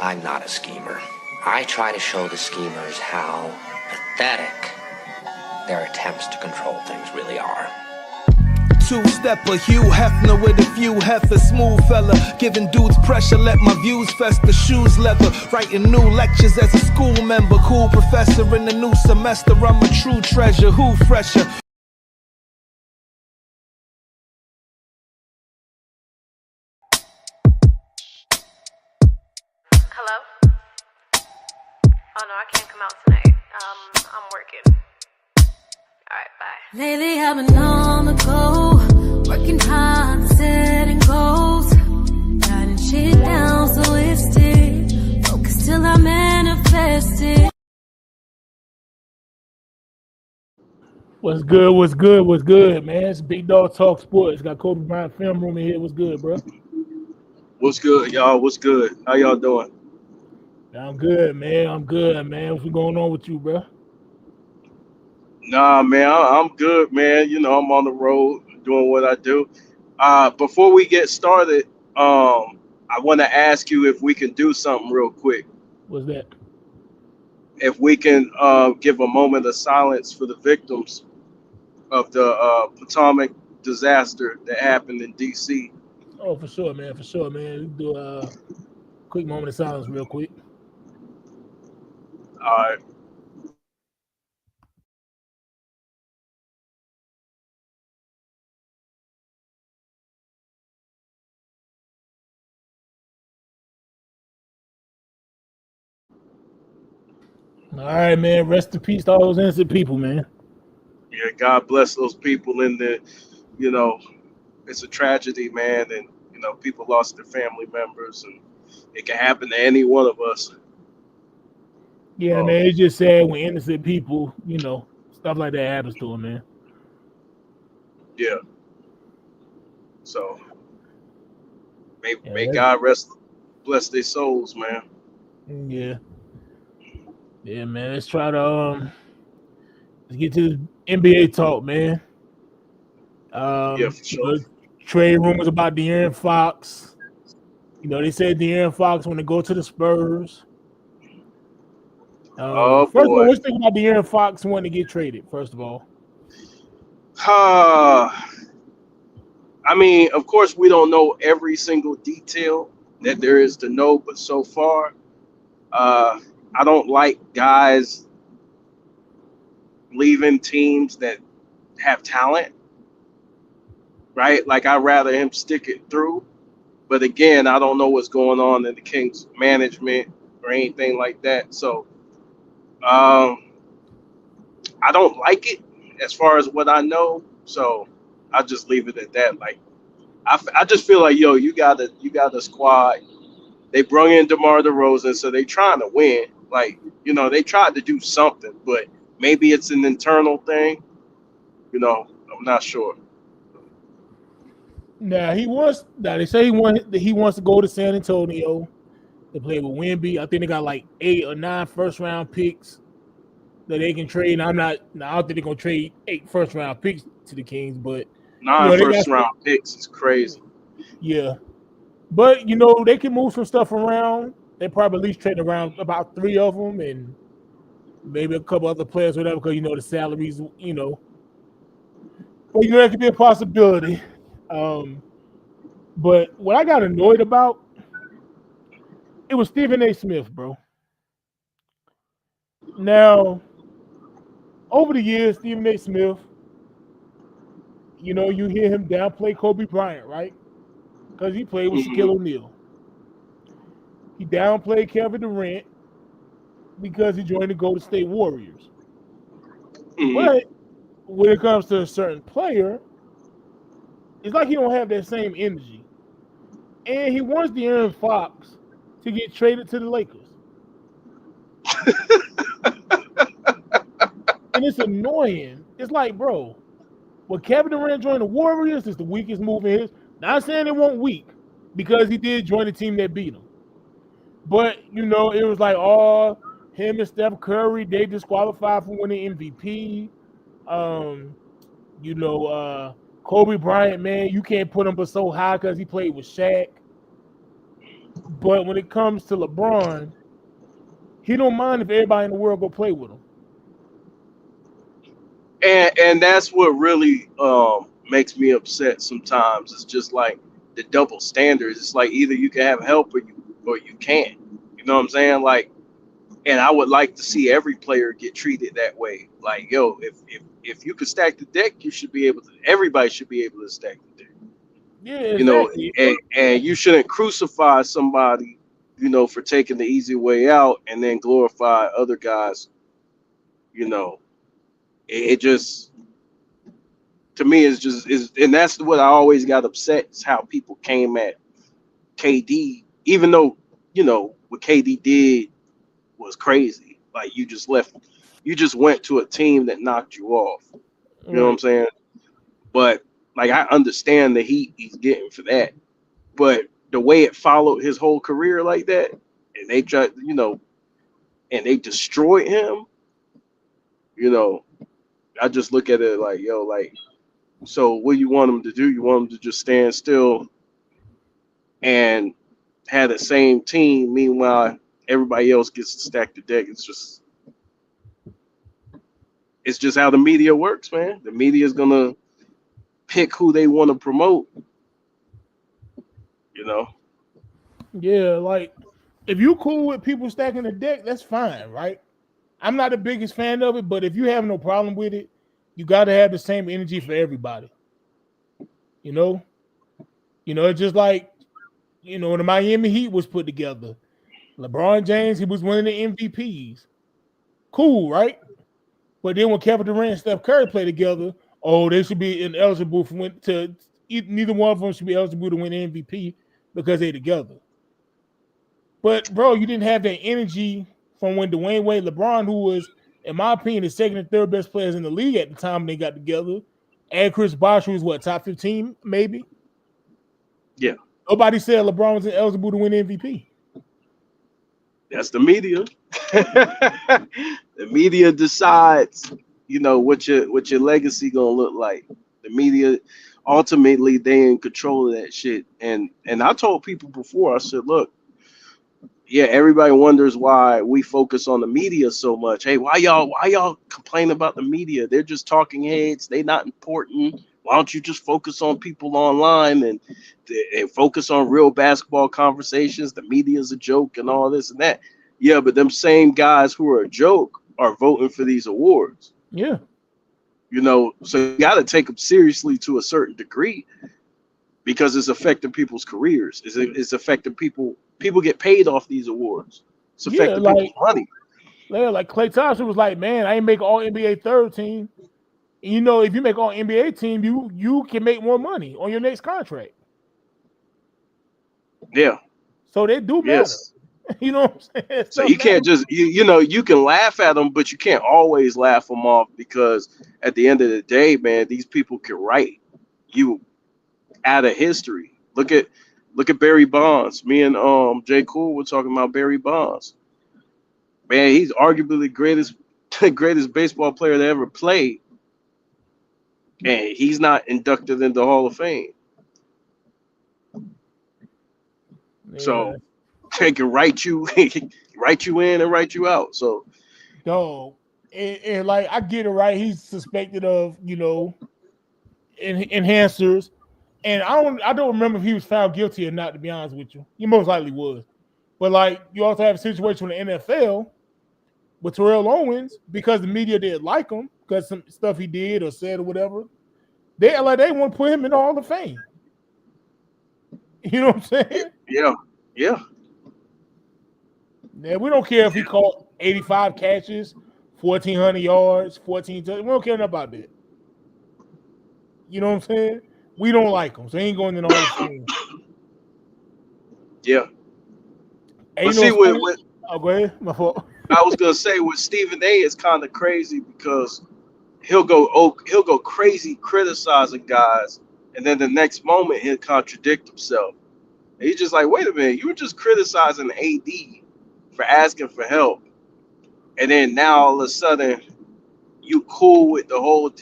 I'm not a schemer. I try to show the schemers how pathetic their attempts to control things really are. Two-stepper, Hugh Hefner with a few heifer, smooth fella, giving dudes pressure, let my views fester, shoes leather, writing new lectures as a school member, cool professor in the new semester, I'm a true treasure, who fresher? Hello? Oh no, I can't come out tonight. I'm working. Alright, bye. Lately I've been on the go, working hard, setting goals, writing shit down so it sticks, focus till I manifest it. What's good, man? It's Big Dog Talk Sports. Got Kobe Bryant Film Room in here. What's good, bro? What's good, y'all? What's good? How y'all doing? I'm good, man. What's going on with you, bro? Nah, man, I'm good, man. You know, I'm on the road doing what I do. Before we get started, I want to ask you if we can do something real quick. What's that? If we can give a moment of silence for the victims of the Potomac disaster that happened in D.C. Oh, for sure, man. We can do a quick moment of silence real quick. All right. All right, man. Rest in peace to all those innocent people, man. Yeah, God bless those people in the, you know, it's a tragedy, man, and you know, people lost their family members, and it can happen to any one of us. Yeah, man. It's just sad when innocent people, you know, stuff like that happens to them, man. Yeah. So may God bless their souls, man. Yeah. Yeah, man. Let's try to let's get to the NBA talk, man. Yeah, for sure. Trade rumors about De'Aaron Fox. You know, they said De'Aaron Fox want to go to the Spurs. Oh First of all, boy. what's thinking about De'Aaron Fox wanting to get traded? First of all, I mean, of course, we don't know every single detail that there is to know, but so far, I don't like guys leaving teams that have talent, right? Like, I'd rather him stick it through. But again, I don't know what's going on in the Kings management or anything like that. So I don't like it as far as what I know. So I'll just leave it at that. Like, I just feel like, yo, you got a squad. They brung in DeMar DeRozan, so they trying to win. Like, you know, they tried to do something, but maybe it's an internal thing. You know, I'm not sure. they say he wants to go to San Antonio to play with Wemby. I think they got like 8 or 9 first round picks that they can trade. I don't think they're gonna trade 8 first round picks to the Kings, but 9 they first got round picks is crazy. Yeah, but they can move some stuff around. They probably at least trade around about 3 of them and maybe a couple other players, whatever, because the salaries, But that could be a possibility. But what I got annoyed about, it was Stephen A. Smith, bro. Now, over the years, Stephen A. Smith, you hear him downplay Kobe Bryant, right? Because he played with Shaquille O'Neal. He downplayed Kevin Durant because he joined the Golden State Warriors. But when it comes to a certain player, it's like he don't have that same energy. And he wants De'Aaron Fox to get traded to the Lakers. And it's annoying. It's like, bro, when Kevin Durant joined the Warriors, it's the weakest move in his. Not saying it won't weak, because he did join the team that beat him. But, it was like, him and Steph Curry, they disqualified for winning MVP. Kobe Bryant, man, you can't put him but so high because he played with Shaq. But when it comes to LeBron, he don't mind if everybody in the world go play with him. And that's what really makes me upset sometimes. It's just like the double standards. It's like either you can have help or you can't. You know what I'm saying? Like, and I would like to see every player get treated that way. Like, yo, if you could stack the deck, you should be able to. Everybody should be able to stack the deck. Yeah, You know, exactly. and you shouldn't crucify somebody, you know, for taking the easy way out and then glorify other guys. You know, it just to me is just is, and that's what I always got upset is how people came at KD, even though you know what KD did was crazy. Like you just went to a team that knocked you off. You know what I'm Right. saying? But like I understand the heat he's getting for that, but the way it followed his whole career like that, and they tried, you know, and they destroyed him. You know, I just look at it like, yo, like, so what you want him to do? You want him to just stand still and have the same team. Meanwhile, everybody else gets to stack the deck. It's just how the media works, man. The media is gonna pick who they want to promote. You know. Yeah, like if you cool with people stacking the deck, that's fine, right? I'm not the biggest fan of it, but if you have no problem with it, you got to have the same energy for everybody. You know, it's just like when the Miami Heat was put together. LeBron James, he was one of the MVPs. Cool, right? But then when Kevin Durant and Steph Curry play together, oh, they should be ineligible for neither one of them should be eligible to win MVP because they together. But bro, you didn't have that energy from when Dwayne Wade, LeBron, who was, in my opinion, the second and third best players in the league at the time when they got together, and Chris Bosh, who was what, top 15, maybe? Yeah. Nobody said LeBron was eligible to win MVP. That's the media. The media decides, you know, what your legacy gonna look like. The media ultimately they in control of that shit. And I told people before, I said, look, yeah, everybody wonders why we focus on the media so much. Hey, why y'all complain about the media? They're just talking heads. They not important. Why don't you just focus on people online and focus on real basketball conversations? The media is a joke and all this and that. Yeah, but them same guys who are a joke are voting for these awards. Yeah. You know, so you got to take them seriously to a certain degree because it's affecting people's careers. It's affecting people. People get paid off these awards. It's Yeah, affecting people's money. like Klay Thompson was like, man, I ain't make all NBA third team. And if you make all NBA team, you can make more money on your next contract. Yeah. So they do matter. Yes. You know what I'm saying? So you can't just you can laugh at them, but you can't always laugh them off because at the end of the day, man, these people can write you out of history. Look at Barry Bonds. Me and J. Cool were talking about Barry Bonds. Man, he's arguably the greatest baseball player that ever played, and he's not inducted into the Hall of Fame. Yeah. So they can write you in and write you out. So No, and like I get it right. He's suspected of enhancers, and I don't remember if he was found guilty or not. To be honest with you, he most likely was. But like you also have a situation in the NFL with Terrell Owens because the media didn't like him because some stuff he did or said or whatever. They want to put him in the Hall of Fame. You know what I'm saying? yeah. Yeah, we don't care if he caught 85 catches, 1,400 yards, 14 touchdowns. We don't care about that. You know what I'm saying? We don't like him, so he ain't going in the Hall of Fame. Yeah. Hey, But see, oh, go ahead. My fault. I was gonna say with Stephen A, it's kind of crazy because he'll go crazy criticizing guys, and then the next moment he'll contradict himself. And he's just like, wait a minute, you were just criticizing AD for asking for help, and then now all of a sudden you cool with the whole.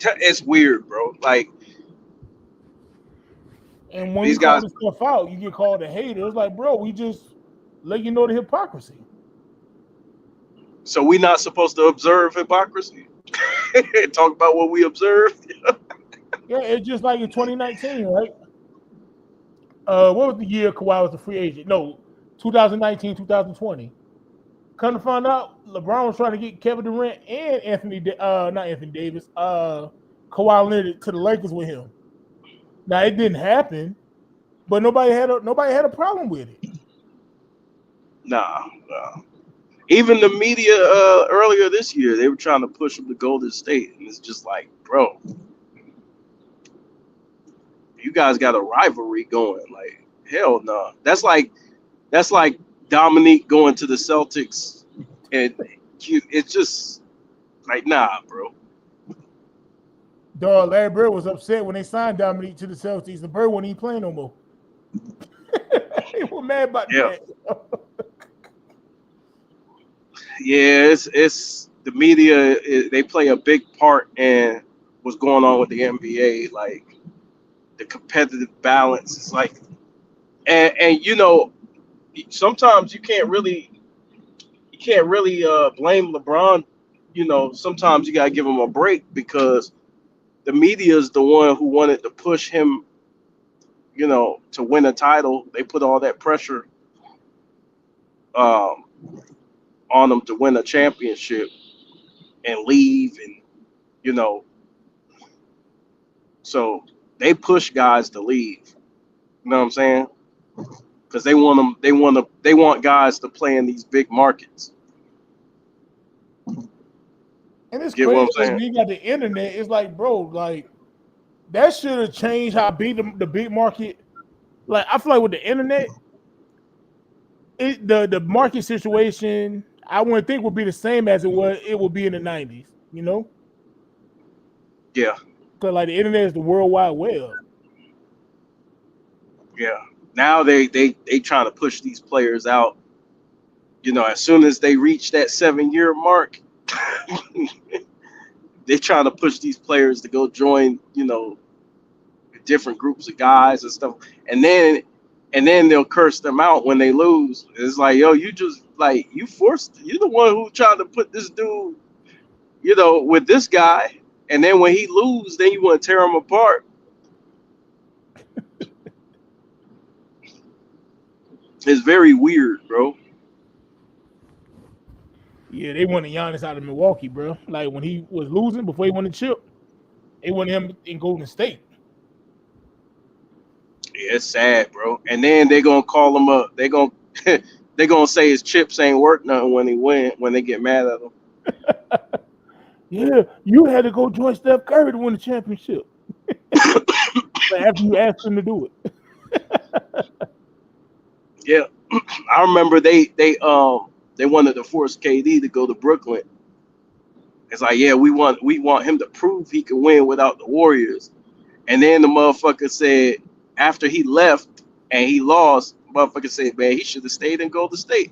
It's weird, bro. Like And when you These call guys. this stuff out, you get called a hater. It's like, bro, we just let you know the hypocrisy. So we not supposed to observe hypocrisy? Talk about what we observed. Yeah, it's just like in 2019, right? What was the year Kawhi was a free agent? No, 2019, 2020. Come to find out, LeBron was trying to get Kevin Durant and not Anthony Davis, Kawhi Leonard to the Lakers with him. Now it didn't happen, but nobody had a problem with it. Nah. Even the media earlier this year, they were trying to push him to Golden State, and it's just like, bro, you guys got a rivalry going. Like, hell no. That's like Dominique going to the Celtics, and it's just like, nah, bro. Dog, Larry Bird was upset when they signed Dominique to the Celtics. The Bird wasn't even playing no more. He was mad about that. Yeah, it's the media. They play a big part in what's going on with the NBA. Like the competitive balance. It's like, and you know, sometimes you can't really blame LeBron. You know, sometimes you gotta give him a break because the media is the one who wanted to push him, you know, to win a title. They put all that pressure on him to win a championship and leave, and you know, so they push guys to leave. You know what I'm saying? Because they want guys to play in these big markets. And it's Get what crazy I'm because saying? when you got the internet, it's like, bro, like that should have changed how the big market. Like I feel like with the internet, the market situation, I wouldn't think would be the same as it would be in the 90s, you know? Yeah, Because like the internet is the World Wide Web. yeah. Now they trying to push these players out. You know, as soon as they reach that 7-year mark, they're trying to push these players to go join, you know, different groups of guys and stuff. And then they'll curse them out when they lose. It's like, yo, you just like you're the one who tried to put this dude, you know, with this guy. And then when he lose, then you want to tear him apart. It's very weird, bro. Yeah, they wanted Giannis out of Milwaukee, bro. Like when he was losing before he won the chip, they wanted him in Golden State. Yeah, it's sad, bro. And then they're gonna call him up. They're gonna say his chips ain't worth nothing when they get mad at him. Yeah, you had to go join Steph Curry to win the championship. After you asked him to do it. Yeah, I remember they wanted to force KD to go to Brooklyn. It's like, yeah, we want him to prove he can win without the Warriors. And then the motherfucker said after he left and he lost, motherfucker said, man, he should have stayed in Golden State.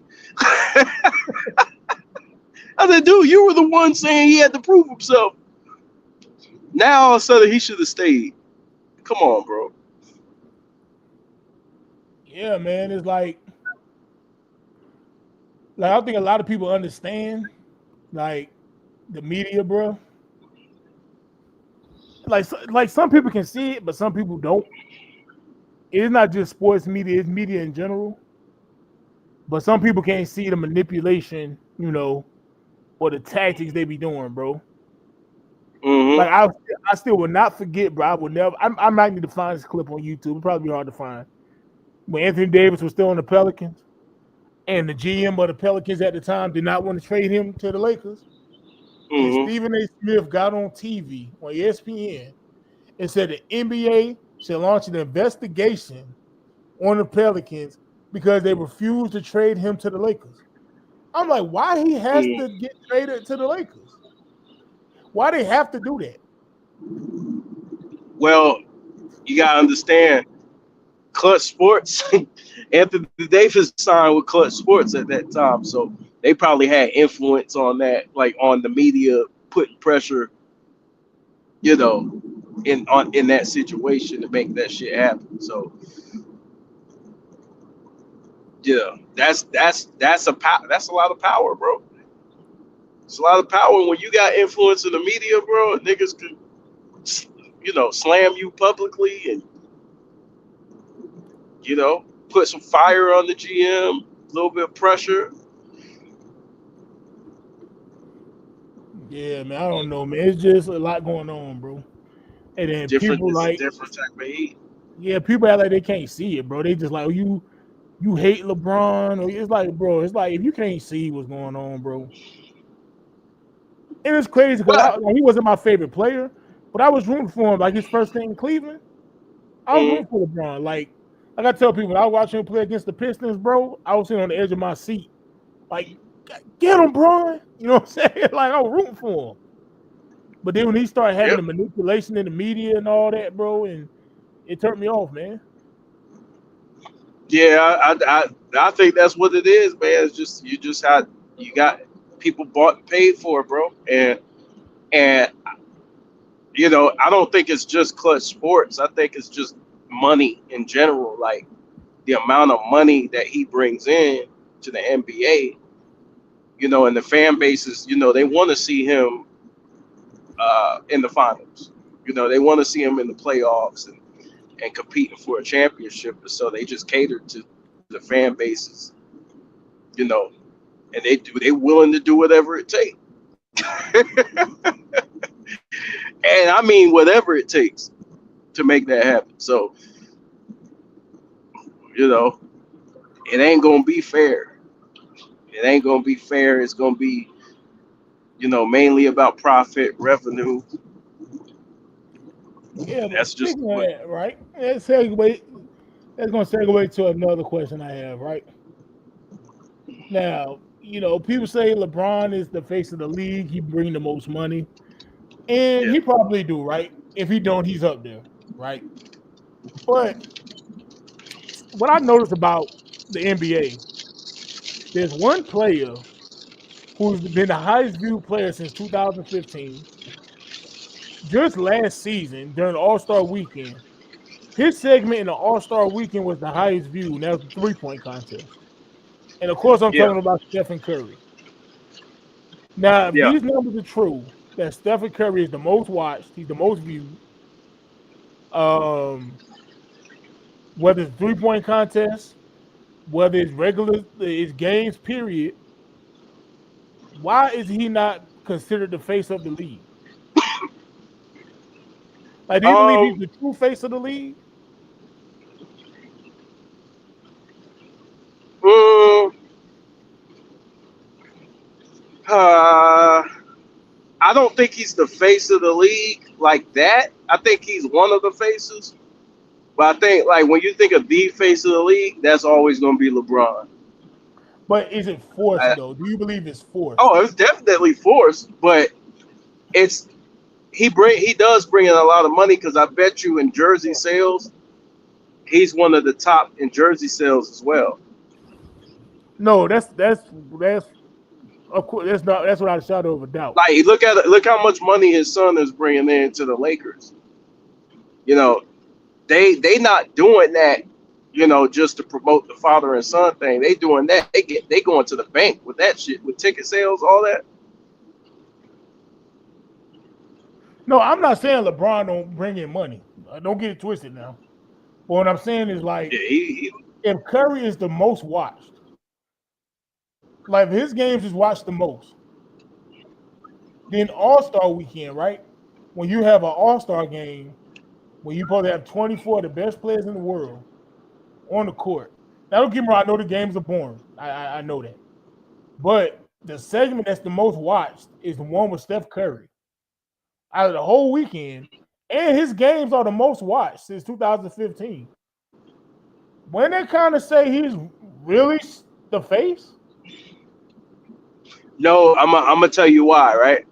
I said, dude, you were the one saying he had to prove himself. Now all of a sudden he should have stayed. Come on, bro. Yeah, man, it's like I think a lot of people understand, like the media, bro. Like some people can see it, but some people don't. It's not just sports media; it's media in general. But some people can't see the manipulation, you know, or the tactics they be doing, bro. Mm-hmm. Like I still will not forget, bro. I will never. I might need to find this clip on YouTube. It'll probably be hard to find. When Anthony Davis was still on the Pelicans, and the GM of the Pelicans at the time did not want to trade him to the Lakers, and Stephen A. Smith got on TV on ESPN and said the NBA should launch an investigation on the Pelicans because they refused to trade him to the Lakers. I'm like, why he has to get traded to the Lakers? Why they have to do that? Well, you gotta understand, Clutch Sports, Anthony Davis signed with Clutch Sports at that time, so they probably had influence on that, like on the media putting pressure, you know, in that situation to make that shit happen. So yeah, that's a lot of power, bro. It's a lot of power when you got influence in the media, bro. Niggas could, slam you publicly and put some fire on the GM, a little bit of pressure. Yeah, man, I don't know, man. It's just a lot going on, bro. And then Different, people it's a like, different type of heat. yeah, people act like they can't see it, bro. They just like, oh, you hate LeBron, or it's like, bro, it's like if you can't see what's going on, bro. And it's crazy because But he wasn't my favorite player, but I was rooting for him. Like his first thing in Cleveland, I was mm, rooting for LeBron. Like I tell people, when I was watching him play against the Pistons, bro, I was sitting on the edge of my seat, like, get him, bro. You know what I'm saying? Like I was rooting for him. But then when he started having yep, the manipulation in the media and all that, bro, and it turned me off, man. yeah, I think that's what it is, man. It's just you got people bought and paid for it, bro, and I don't think it's just Clutch Sports. I think it's just money in general, like the amount of money that he brings in to the NBA. And the fan bases, they want to see him in the finals. They want to see him in the playoffs and competing for a championship. And so they just cater to the fan bases, and they willing to do whatever it takes. And I mean whatever it takes to make that happen. So, it ain't gonna be fair. It ain't gonna be fair. It's gonna be, mainly about profit, revenue. Yeah, but That's just speaking of what. that, right? That's going to segue to another question I have, right? Now, people say LeBron is the face of the league. He bring the most money, and Yeah. he probably do, right? If he don't, he's up there, right? But what I noticed about the NBA, there's one player who's been the highest viewed player since 2015. Just last season during the All Star Weekend, his segment in the All Star Weekend was the highest view, and that was the 3-point contest. And of course, I'm Yeah. talking about Stephen Curry. Now, if Yeah. these numbers are true, that Stephen Curry is the most watched, he's the most viewed. Um, whether it's 3-point contest, whether it's regular, it's games, period. Why is he not considered the face of the league? Like, do you believe he's Um. the true face of the league? mm, uh, I don't think he's the face of the league like that. I think he's one of the faces. But I think, like, when you think of the face of the league, that's always going to be LeBron. But is it forced I, though? Do you believe it's forced? oh, it's definitely forced, but it's he does bring in a lot of money because I bet you in jersey sales, he's one of the top in jersey sales as well. No, that's of course that's without a shadow of a doubt. Like, look how much money his son is bringing in to the Lakers. You know, they not doing that, just to promote the father and son thing. They doing that. They going to the bank with that shit, with ticket sales, all that. No, I'm not saying LeBron don't bring in money. Don't get it twisted now. But what I'm saying is like Yeah, he if Curry is the most watched, like his games is watched the most, then All-Star weekend, right? When you have an All-Star game, when you probably have 24 of the best players in the world on the court. Now don't get me wrong, I know the games are boring. I know that. But the segment that's the most watched is the one with Steph Curry. Out of the whole weekend, and his games are the most watched since 2015. When they kind of say he's really the face, no. I'm gonna tell you why. Right?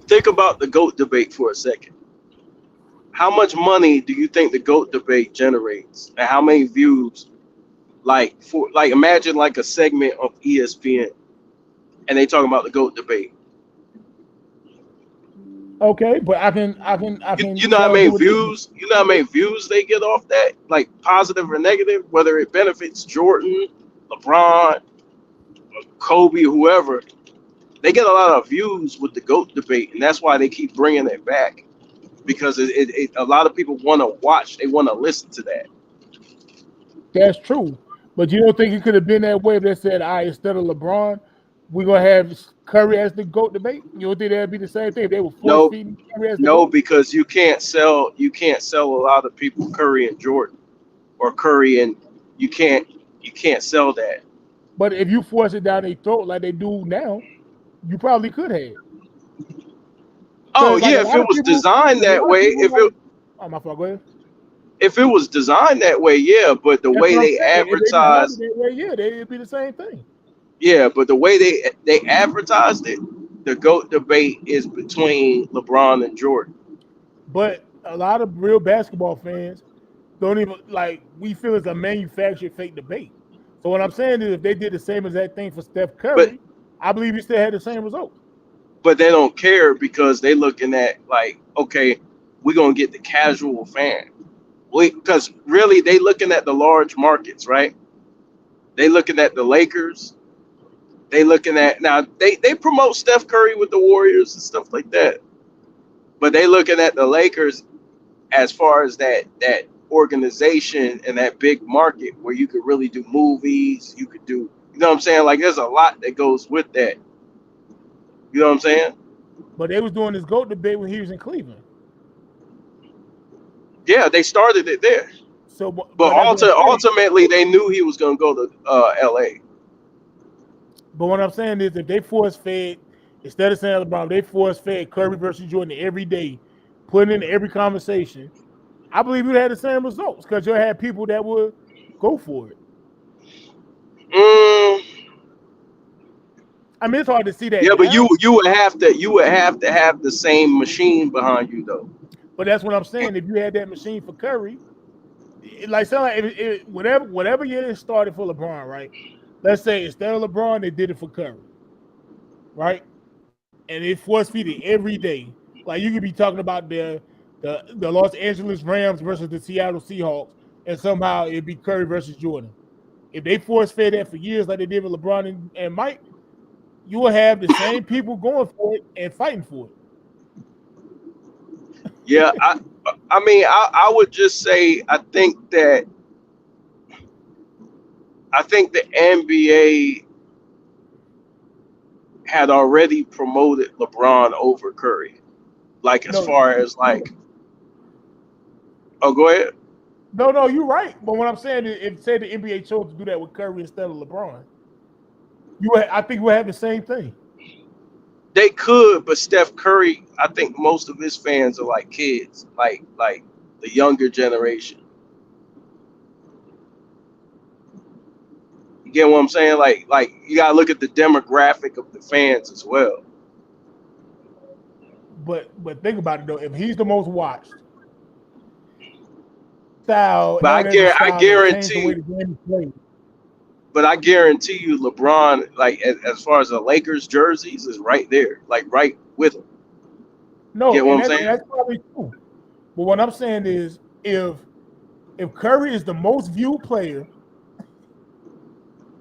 Think about the GOAT debate for a second. How much money do you think the GOAT debate generates, and how many views? Like imagine like a segment of ESPN, and they talking about the GOAT debate. Okay, but I You can know how tell and many do it this way. views? You know how many views they get off that, like positive or negative, whether it benefits Jordan, LeBron, Kobe, whoever. They get a lot of views with the GOAT debate, and that's why they keep bringing it back because a lot of people want to watch, they want to listen to that. That's true. But you don't think it could have been that way if they said, all right, instead of LeBron, we're gonna have Curry as the GOAT debate? You don't think that'd be the same thing if they were force No, feeding Curry as the no, GOAT? because you can't sell a lot of people Curry and Jordan or Curry and you can't you can't sell that. But if you force it down their throat like they do now, you probably could have. Oh Because like yeah, if it was designed a that lot of way, people like, oh my fault, go ahead. if it was designed that way, yeah, but the That's way what I'm they saying. If they designed it advertise, that way, yeah, it'd be the same thing. yeah, but the way they advertised it, the GOAT debate is between LeBron and Jordan. But a lot of real basketball fans don't even like we feel it's a manufactured fake debate. So what I'm saying is if they did the same exact thing for Steph But Curry, I believe he still had the same results. but they don't care because they looking at like, okay, we're gonna get the casual fan. Because really they looking at the large markets, right? They looking at the Lakers. They looking at now they promote Steph Curry with the Warriors and stuff like that. But they looking at the Lakers as far as that organization and that big market where you could really do movies, you could do, you know what I'm saying? Like there's a lot that goes with that. You know what I'm saying? But they was doing this GOAT debate when he was in Cleveland. Yeah, they started it there. So, But but that's what I'm saying. ultimately, they knew he was going to go to L.A. But what I'm saying is, if they force fed instead of saying LeBron, they force fed Curry versus Jordan every day, put in every conversation. I believe you'd have the same results because you'll have people that would go for it. Mm, I mean, it's hard to see that yeah, but now, you would have to have the same machine behind you though. but that's what I'm saying. If you had that machine for Curry, like sound like whatever year it started for LeBron, right? Let's say instead of LeBron, they did it for Curry, right? And it force feed it every day. Like you could be talking about the Los Angeles Rams versus the Seattle Seahawks, and somehow it'd be Curry versus Jordan. If they force fed that for years, like they did with LeBron and Mike, you will have the same people going for it and fighting for Yeah, I mean, I would just say I think the NBA had already promoted LeBron over Curry. Like it. as far as like, oh, go ahead. No, you're right. But what I'm saying is, if say the NBA chose to do that with Curry instead of LeBron, I think we'll have the same thing. They could, but Steph Curry, I think most of his fans are like kids, like the younger generation. You get what I'm saying? Like you gotta look at the demographic of the fans as well. But think about it though. If he's the most watched style, But known as a I style that changed the way guarantee, the game is played. but I guarantee you, LeBron, like as far as the Lakers jerseys, is right there, like right with him. No, Get what I'm and saying? that's probably true. But what I'm saying is, if Curry is the most viewed player,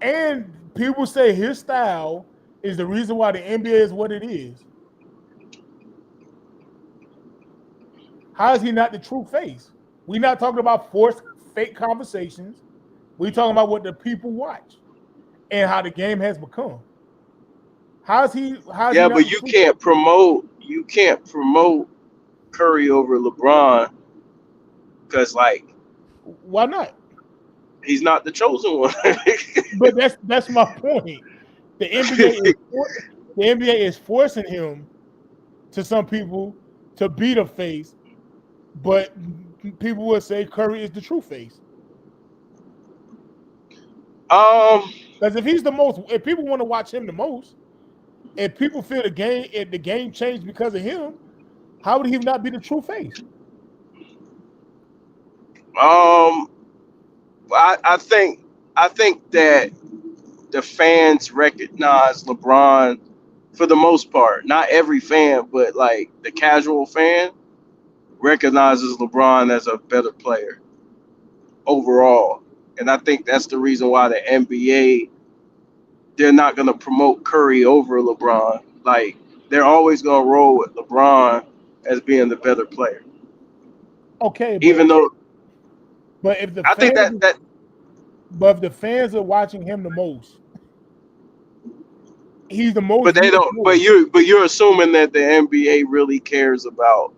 and people say his style is the reason why the NBA is what it is, how is he not the true face? We're not talking about forced fake conversations. We're talking about what the people watch and how the game has become. How's he? How's he Yeah, not but the true face? you can't promote Curry over LeBron because like Why not? he's not the chosen one. But that's my point. The NBA is the NBA is forcing him to some people to be the face, but people would say Curry is the true face. um, Because if he's the most, if people want to watch him the most, if people feel if the game changed because of him, how would he not be the true face? um, I think that the fans recognize LeBron for the most part. Not every fan, but like the casual fan recognizes LeBron as a better player overall. And I think that's the reason why the NBA, they're not going to promote Curry over LeBron. Like, they're always going to roll with LeBron as being the better player. Okay, Even though but if the I think fans, that but if the fans are watching him the most, he's the most. but they don't. But you're assuming that the NBA really cares about.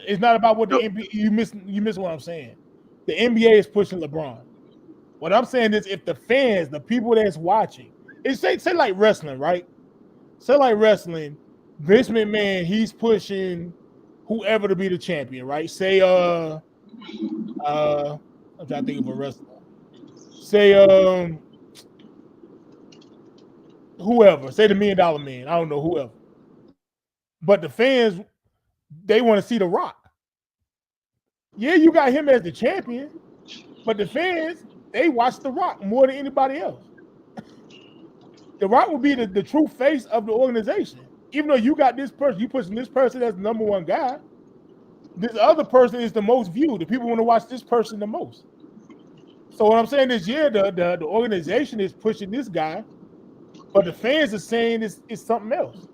It's not about what the No. NBA. You miss what I'm saying. The NBA is pushing LeBron. What I'm saying is, if the fans, the people that's watching, it's say like wrestling, right? Say like wrestling, Vince McMahon, he's pushing whoever to be the champion, right? Say I'm trying to think of a wrestler. Say whoever, say the $1 Million Man. I don't know whoever. But the fans, they want to see The Rock. Yeah, you got him as the champion, but the fans, they watch The Rock more than anybody else. The Rock will be the true face of the organization. Even though you got this person, you pushing this person as the number one guy, this other person is the most viewed. The people want to watch this person the most. So what I'm saying is, yeah, the organization is pushing this guy, but the fans are saying it's something else.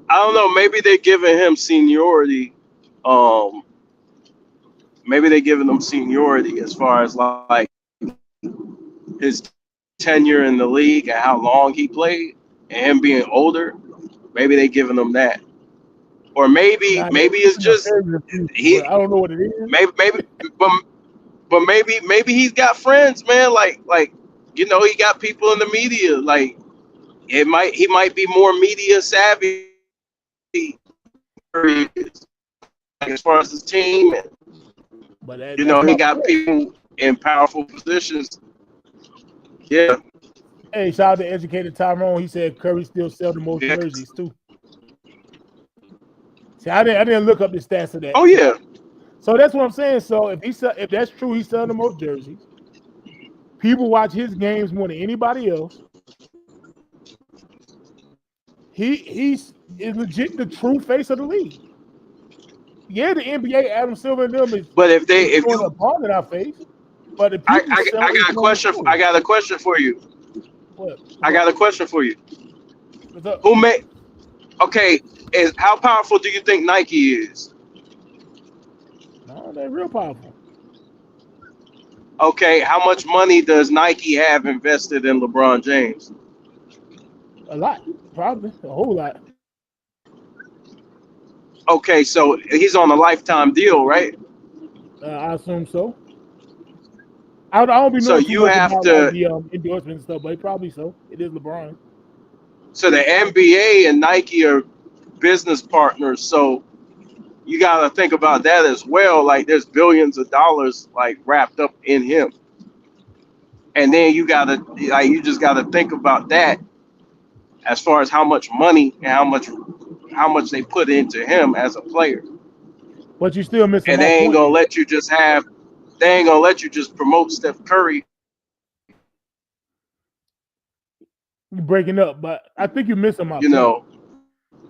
I don't know. Maybe they're giving him seniority. Maybe they're giving him seniority as far as like his tenure in the league and how long he played, and him being older. Maybe they're giving him that, or maybe it's just he. I don't know what it is. Maybe, but maybe he's got friends, man. Like he got people in the media. Like he might be more media savvy as far as his team, and but he got people in powerful positions. Yeah. Hey, shout out to Educated Tyrone. He said Curry still sells the most jerseys too. See, I didn't look up the stats of that. Oh yeah. So that's what I'm saying. So if that's true, he's selling the most jerseys. People watch his games more than anybody else. He's legit the true face of the league. Yeah, the NBA, Adam Silver and them is. But if you a ball in our face, but if I got a question. I got a question for you. What? I got a question for you. What's up? Who made? Okay, how powerful do you think Nike is? No, they're real powerful. Okay, how much money does Nike have invested in LeBron James? A lot, probably a whole lot. Okay, so he's on a lifetime deal, right? I assume so. I don't be knowing So too you much have about, to like, the endorsement and stuff, but probably so. It is LeBron. So the NBA and Nike are business partners, so you got to think about that as well. Like there's billions of dollars like wrapped up in him, and then you just got to think about that as far as how much money and how much they put into him as a player. But you still missing. And they ain't gonna let you just promote Steph Curry. You're breaking up, but I think you're missing my point.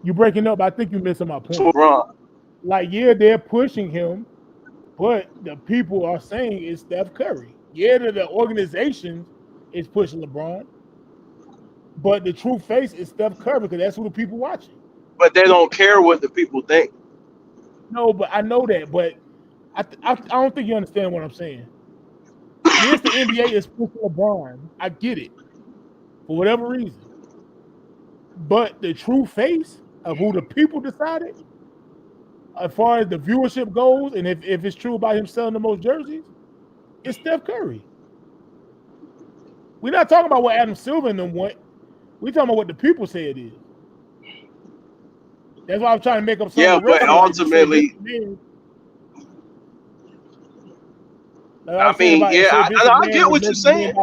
You're breaking up, but I think you're missing my point. LeBron. Like, yeah, they're pushing him, but the people are saying it's Steph Curry. Yeah, the organization is pushing LeBron, but the true face is Steph Curry because that's who the people watching. But they don't care what the people think. No, but I know that, but I don't think you understand what I'm saying. Yes, the NBA is pushing LeBron. I get it. For whatever reason. But the true face of who the people decided, as far as the viewership goes, and if it's true about him selling the most jerseys, it's Steph Curry. We're not talking about what Adam Silver and them want. We're talking about what the people say it is. That's why I'm trying to make up something. Yeah, but ultimately, I get what you're saying.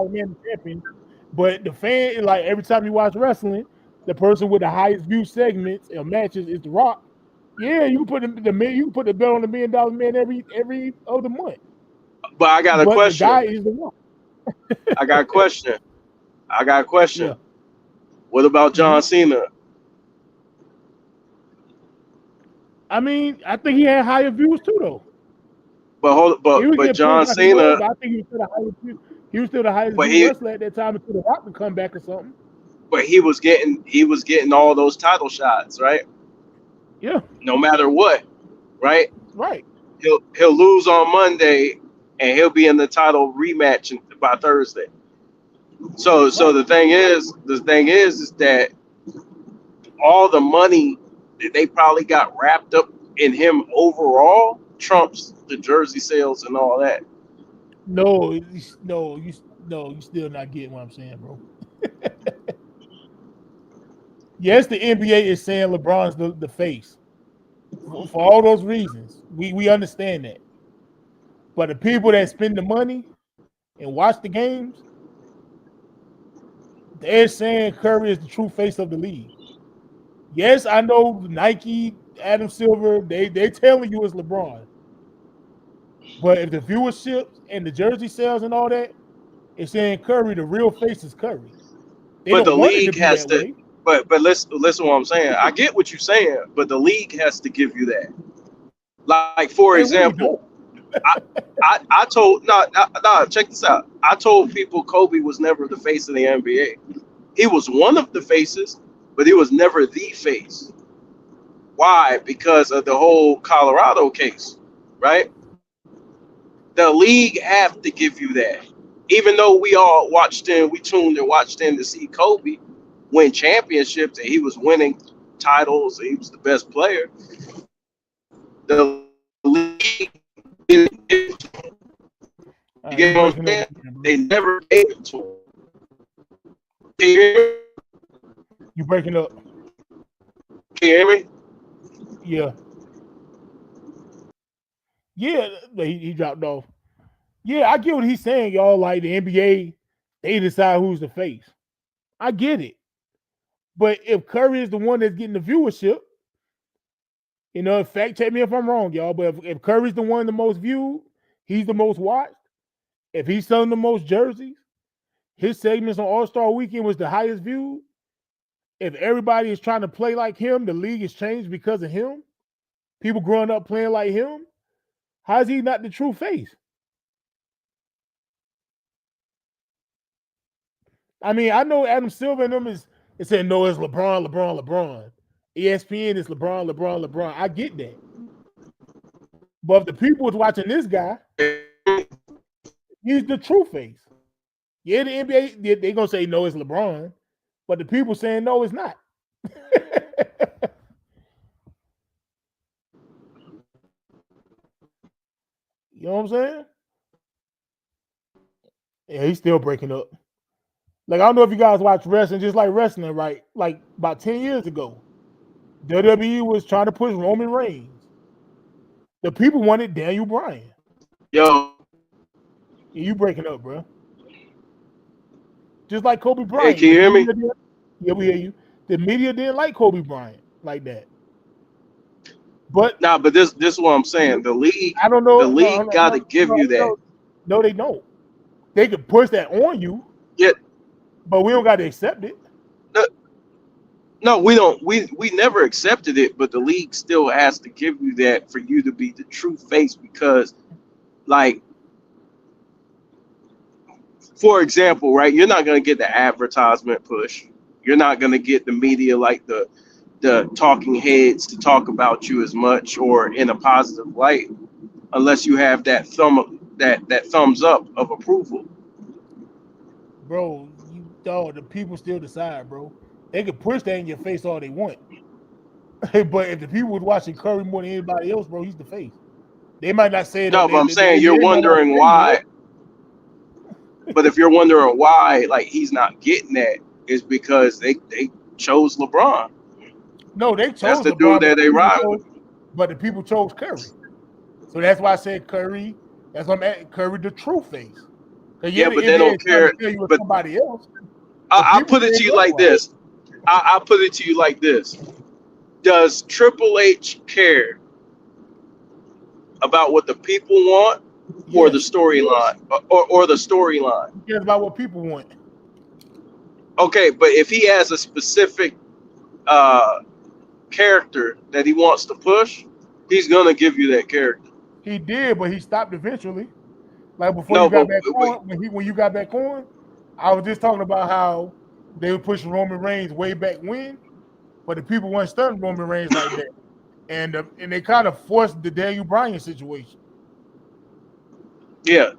But the fan, like every time you watch wrestling, the person with the highest view segments or matches is The Rock. Yeah, you put the belt on the $1 Million Man every other month. But I got a question. The guy is The Rock. I got a question. Yeah. What about John Cena? I mean, I think he had higher views too, though. He was But getting pushed John like he was, Cena, but I think he was still the highest view. He was still the highest but view he wrestler at that time until The Rock would come back or something. he was getting all those title shots, right? Yeah, No matter what, right? right. He'll lose on Monday, and he'll be in the title rematch by Thursday. So Right. the thing is that all the money that they probably got wrapped up in him overall trumps the jersey sales and all that. No, you still not getting what I'm saying, bro. Yes, the NBA is saying LeBron's the face for all those reasons. We understand that, but the people that spend the money and watch the games, they're saying Curry is the true face of the league. Yes, I know Nike, Adam Silver, they telling you it's LeBron. But if the viewership and the jersey sales and all that, it's saying Curry, the real face is Curry. They But the don't want it to league be has that to. way. But listen what I'm saying. I get what you're saying, but the league has to give you that. Like for They really example, don't. I told no, check this out. I told people Kobe was never the face of the NBA. He was one of the faces, but he was never the face. Why? Because of the whole Colorado case, right? The league have to give you that. Even though we all we tuned and watched in to see Kobe win championships and he was winning titles and he was the best player, the league didn't give it to him. You You get what I'm breaking up saying? again, bro. They never gave it to him. Can you hear me? You breaking up. Can you hear me? Yeah. Yeah, he dropped off. Yeah, I get what he's saying, y'all. Like the NBA, they decide who's the face. I get it. But if Curry is the one that's getting the viewership, fact check me if I'm wrong, y'all. But if Curry's the one the most viewed, he's the most watched. If he's selling the most jerseys, his segments on All Star Weekend was the highest viewed. If everybody is trying to play like him, the league has changed because of him. People growing up playing like him. How is he not the true face? I mean, I know Adam Silver and them is saying no, it's LeBron, LeBron, LeBron. ESPN is LeBron, LeBron, LeBron. I get that. But if the people is watching this guy, he's the true face. Yeah, the NBA, they're going to say no, it's LeBron. But the people saying no, it's not. You know what I'm saying? Yeah, he's still breaking up. Like, I don't know if you guys watch wrestling, just like wrestling, right? Like, about 10 years ago, WWE was trying to push Roman Reigns. The people wanted Daniel Bryan. Yo, Yeah, you breaking up, bro. Just like Kobe hey, Bryant. can you hear me? Yeah, we hear you. The media didn't like Kobe Bryant like that. But Nah, but this is what I'm saying. The I don't know. league got to give you that. No, they don't. They could push that on you, Yeah, but we don't got to accept it. no, we don't. We never accepted it, but the league still has to give you that for you to be the true face. Because, like, for example, right? You're not gonna get the advertisement push. You're not gonna get the media like the talking heads to talk about you as much or in a positive light unless you have that thumbs up of approval. Bro, the people still decide, bro. They could push that in your face all they want. But if the people was watching Curry more than anybody else, bro, he's the face. They might not say it on No, but I'm the saying you're NBA might not wondering say why. it. But if you're wondering why, like he's not getting that, is because they chose LeBron. No, they That's chose the dude LeBron, that they ride with. but the people chose Curry. So that's why I said Curry. That's why I'm at Curry the true face. Because Yeah, the but they NBA is don't trying to care. tell you with But somebody else. But I people put it say to you no. like this. I put it to you like this. Does Triple H care about what the people want or the Yes, storyline or the storyline? he cares about what people want. Okay, but if he has a specific uh, character that he wants to push, he's gonna give you that character. He did, but he stopped eventually. Like before you No, got but back on, when you got back on, I was just talking about how they were pushing Roman Reigns way back when, but the people weren't studying Roman Reigns like that, and they kind of forced the Daniel Bryan situation. yeah,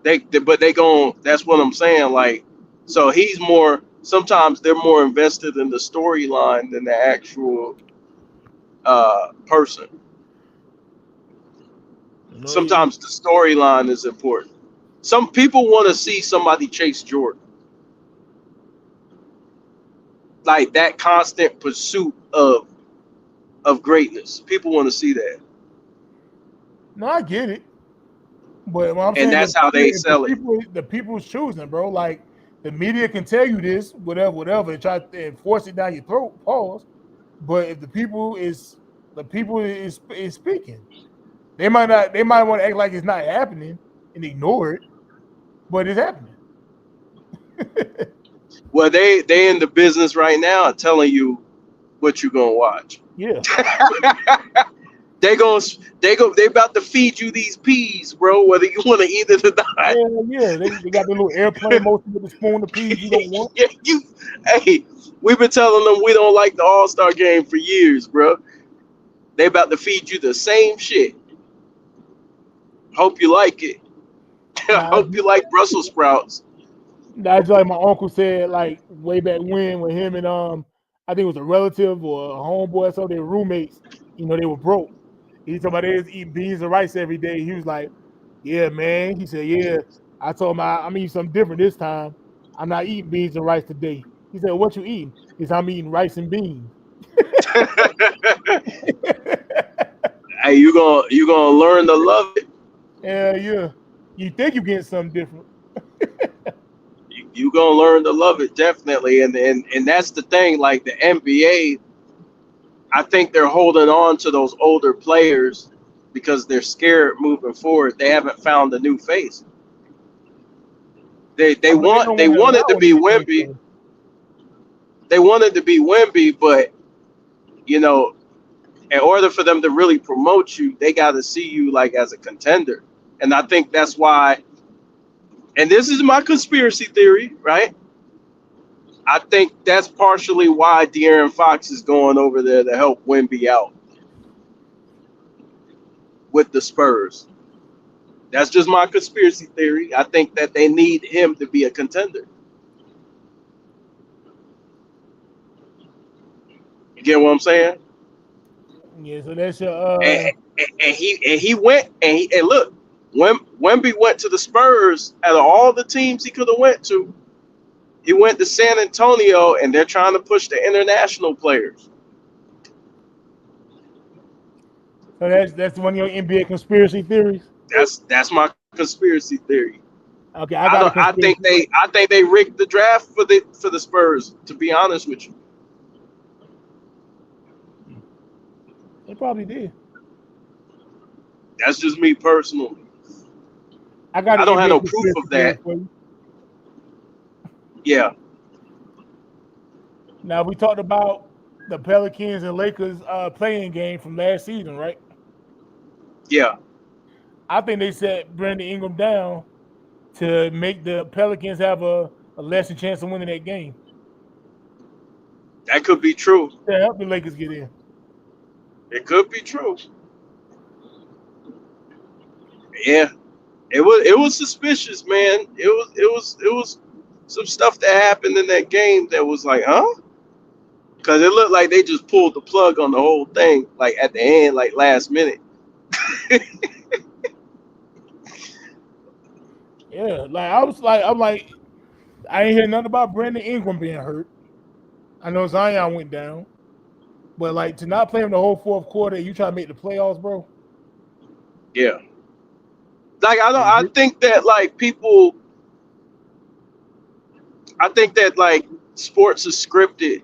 but they gon' that's what I'm saying. Like, so he's more. Sometimes they're more invested in the storyline than the actual person. No, Sometimes the storyline is important. Some people want to see somebody chase Jordan, like that constant pursuit of greatness. People want to see that, no, I get it, but what I'm and saying that's how they sell it. the people's choosing, bro. Like the media can tell you this, whatever, and try and force it down your throat. Pause. But if the people is speaking, they might not. They might want to act like it's not happening and ignore it, but it's happening. Well, they in the business right now of telling you what you gonna watch. Yeah. They about to feed you these peas, bro, whether you want to eat it or not. Yeah. They got the little airplane motion with the spoon of peas you don't want. Yeah, hey, we've been telling them we don't like the All-Star game for years, bro. They about to feed you the same shit. Hope you like it. Now, Hope you like Brussels sprouts. that's like my uncle said, like way back when him and I think it was a relative or a homeboy, so they were roommates. You know, they were broke. He told me they was eating beans and rice every day. He was like, "Yeah, man." He said, "Yeah." I told him I'm eating something different this time. I'm not eating beans and rice today. He said, "What you eating?" He said, "I'm eating rice and beans." Hey, you gonna learn to love it. Yeah. You think you getting something different? You gonna learn to love it, definitely. And that's the thing. Like the NBA, I think they're holding on to those older players because they're scared moving forward. They haven't found a new face. They They want don't they want to wanted to allow be anything. Wemby. They wanted to be Wemby, but you know, in order for them to really promote you, they got to see you like as a contender. And I think that's why. And this is my conspiracy theory, right? I think that's partially why De'Aaron Fox is going over there to help Wemby out with the Spurs. That's just my conspiracy theory. I think that they need him to be a contender. You get what I'm saying? Yeah, so that's your And, and he went and look, Wemby went to the Spurs. Out of all the teams he could have went to, he went to San Antonio, and they're trying to push the international players. so that's one of your NBA conspiracy theories. That's my conspiracy theory. Okay, I got a conspiracy. I think they rigged the draft for the Spurs. To be honest with you, They probably did. that's just me personally. I got I an don't have NBA no proof conspiracy of theory that. for you. Yeah, Now we talked about the Pelicans and Lakers playing game from last season, right? yeah, I think they set Brandon Ingram down to make the Pelicans have a lesser chance of winning that game. that could be true. To help the Lakers get in. It could be true. Yeah, it was suspicious, man. It was some stuff that happened in that game that was like, huh? Because it looked like they just pulled the plug on the whole thing, like at the end, like last minute. Yeah, I'm like, I ain't hear nothing about Brandon Ingram being hurt. I know Zion went down, but like to not play him the whole fourth quarter, you try to make the playoffs, bro. Yeah, like I think that like people, I think that like sports is scripted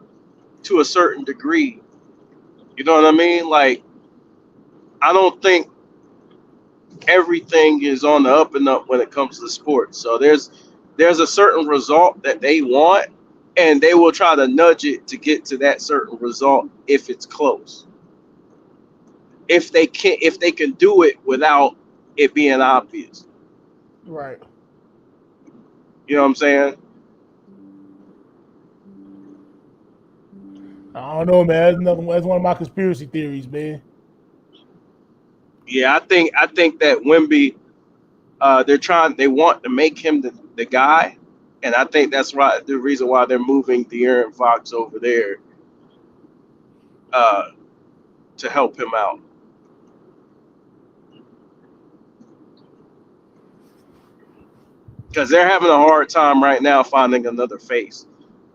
to a certain degree. You know what I mean? Like I don't think everything is on the up and up when it comes to sports. So there's a certain result that they want, and they will try to nudge it to get to that certain result if it's close. If they can do it without it being obvious. Right. You know what I'm saying? I don't know, man. That's one of my conspiracy theories, man. Yeah, I think that Wemby, they want to make him the guy, and I think that's right. The reason why they're moving De'Aaron Fox over there to help him out. Because they're having a hard time right now finding another face.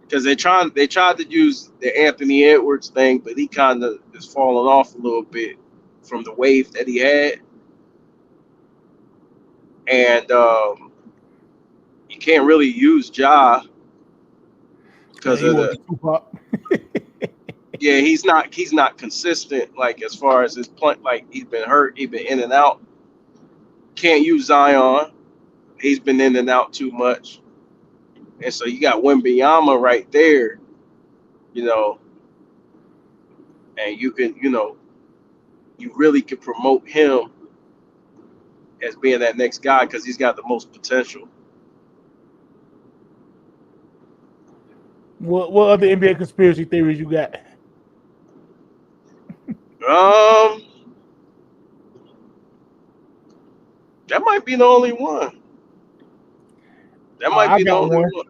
Because they tried to use the Anthony Edwards thing, but he kind of is falling off a little bit from the wave that he had, and you can't really use Ja because of the yeah, he's not consistent, like as far as his play. Like he's been hurt, he's been in and out. Can't use Zion, he's been in and out too much, and so you got Wembanyama right there, you know, and you can, you know, you really could promote him as being that next guy because he's got the most potential. What other NBA conspiracy theories you got? That might be the only one. That might be the only one.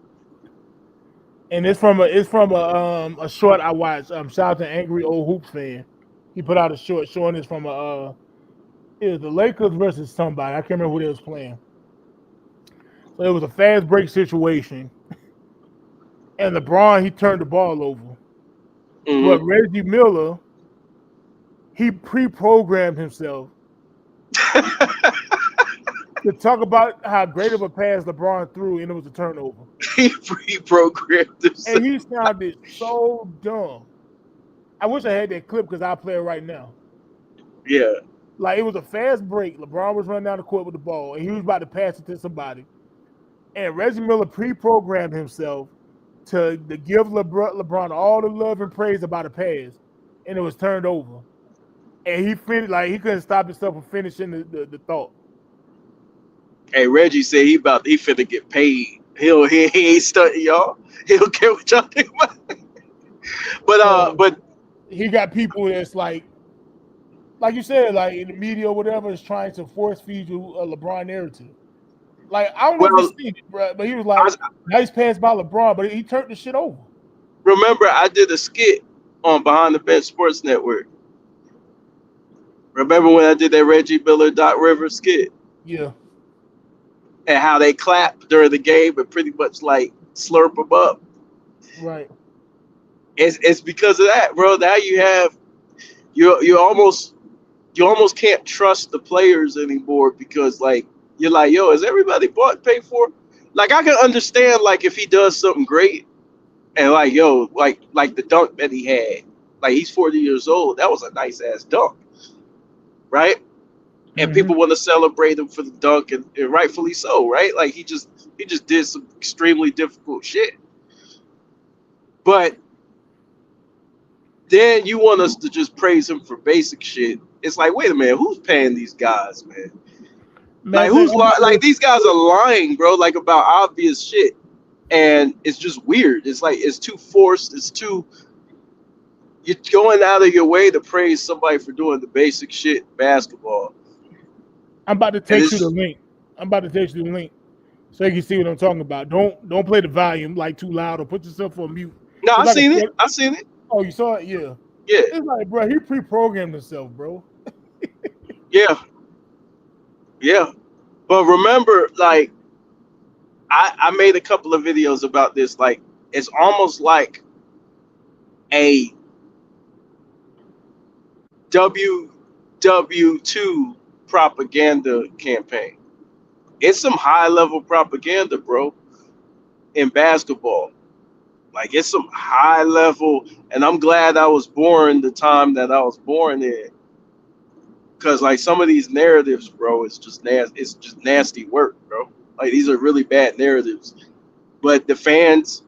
And it's from a short I watched. Shout out to Angry Old Hoops fan. He put out a short showing this from it was the Lakers versus somebody. I can't remember who they was playing. So it was a fast break situation. And LeBron, he turned the ball over. Mm-hmm. But Reggie Miller, he pre-programmed himself to talk about how great of a pass LeBron threw, and it was a turnover. He pre-programmed himself. And he sounded so dumb. I wish I had that clip because I'll play it right now. Yeah. Like, it was a fast break. LeBron was running down the court with the ball, and he was about to pass it to somebody. And Reggie Miller pre-programmed himself to give LeBron all the love and praise about a pass, and it was turned over. And he finished, like, he couldn't stop himself from finishing the thought. Hey, Reggie said he finna get paid. He ain't stunting y'all. He don't care what y'all think about it. But he got people that's like you said, like in the media or whatever, is trying to force feed you a LeBron narrative. Like, I don't know if you've seen it, bro, but he was like, nice pass by LeBron, but he turned the shit over. Remember, I did a skit on Behind the Bench Sports Network. Remember when I did that Reggie Miller Doc Rivers skit? Yeah. And how they clap during the game and pretty much like slurp them up. Right. It's because of that, bro. Now you almost can't trust the players anymore because like you're like, yo, is everybody bought and paid for? Like I can understand like if he does something great and like yo, like the dunk that he had, like he's 40 years old. That was a nice ass dunk, right? And people want to celebrate him for the dunk, and rightfully so, right? Like he just did some extremely difficult shit. But then you want us to just praise him for basic shit. It's like, wait a minute, who's paying these guys, man? Like who's like these guys are lying, bro, like about obvious shit. And it's just weird. It's like it's too forced, you're going out of your way to praise somebody for doing the basic shit in basketball. I'm about to text you the link. So you can see what I'm talking about. Don't play the volume like too loud or put yourself on mute. No, I seen it. Oh, you saw it? Yeah. Yeah. It's like, bro, he pre-programmed himself, bro. Yeah. But remember, like, I made a couple of videos about this. Like, it's almost like a WW2 propaganda campaign. It's some high level propaganda, bro, in basketball. Like it's some high level, and I'm glad I was born the time that I was born in. Cause like some of these narratives, bro, it's just nasty work, bro. Like these are really bad narratives. But the fans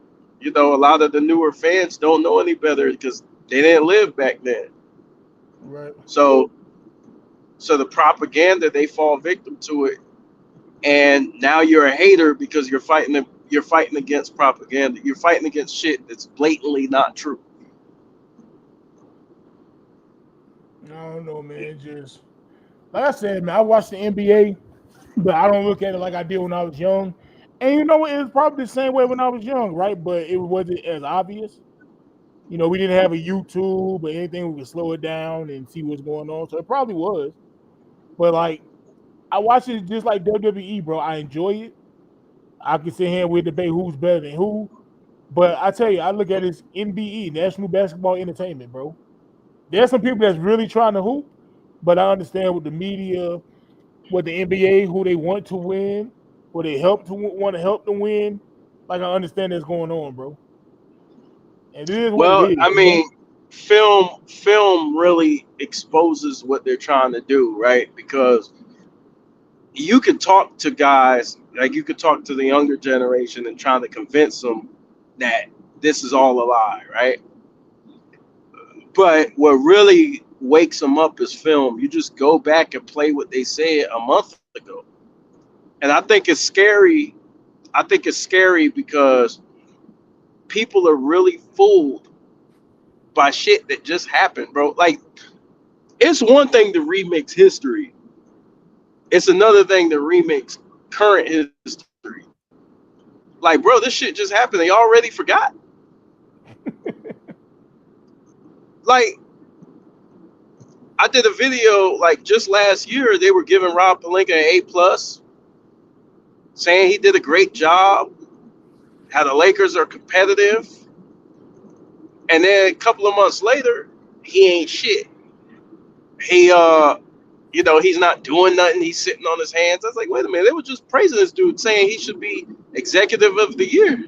a lot of the newer fans don't know any better because they didn't live back then. Right. So the propaganda, they fall victim to it, and now you're a hater because you're fighting against propaganda. You're fighting against shit that's blatantly not true. I don't know, man. Just like I said, man, I watch the NBA, but I don't look at it like I did when I was young. And you know what? It was probably the same way when I was young, right? But it wasn't as obvious. You know, we didn't have a YouTube or anything we could slow it down and see what's going on. So it probably was. But like I watch it just like WWE, bro. I enjoy it. I can sit here and we debate who's better than who. But I tell you, I look at it as NBE, National Basketball Entertainment, bro. There's some people that's really trying to hoop, but I understand with the media, with the NBA, who they want to win, who they want to help to win. Like I understand that's going on, bro. And it is what it Well, is, I you know? mean, film really exposes what they're trying to do, right? Because you can talk to guys, like you could talk to the younger generation and trying to convince them that this is all a lie, right? But what really wakes them up is film. You just go back and play what they said a month ago. And I think it's scary. I think it's scary because people are really fooled by shit that just happened, bro. Like, it's one thing to remix history. It's another thing to remix current history. Like, bro, this shit just happened. They already forgot. Like, I did a video like just last year. They were giving Rob Pelinka an A+, saying he did a great job. How the Lakers are competitive, and then a couple of months later, he ain't shit. He he's not doing nothing. He's sitting on his hands. I was like, wait a minute, they were just praising this dude, saying he should be executive of the year.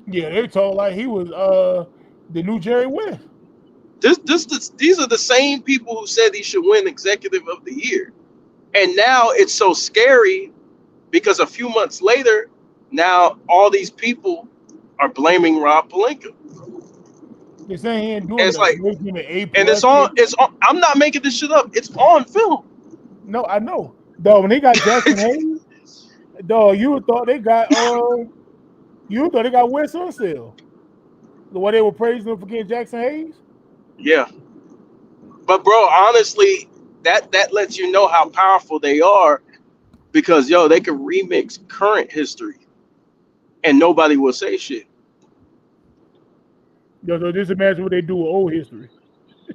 Yeah, they told like he was the new Jerry West. These are the same people who said he should win executive of the year. And now it's so scary because a few months later, now all these people are blaming Rob Pelinka. They saying he ain't And doing it's nothing. like, They giving him an A and plus. it's on. I'm not making this shit up. It's on film. No, I know. Dog, when they got Jackson Hayes, dog, you thought they got Wes Unseld. The way they were praising him for getting Jackson Hayes. Yeah, but bro, honestly, that lets you know how powerful they are because they can remix current history and nobody will say shit. Yo, so just imagine what they do with old history.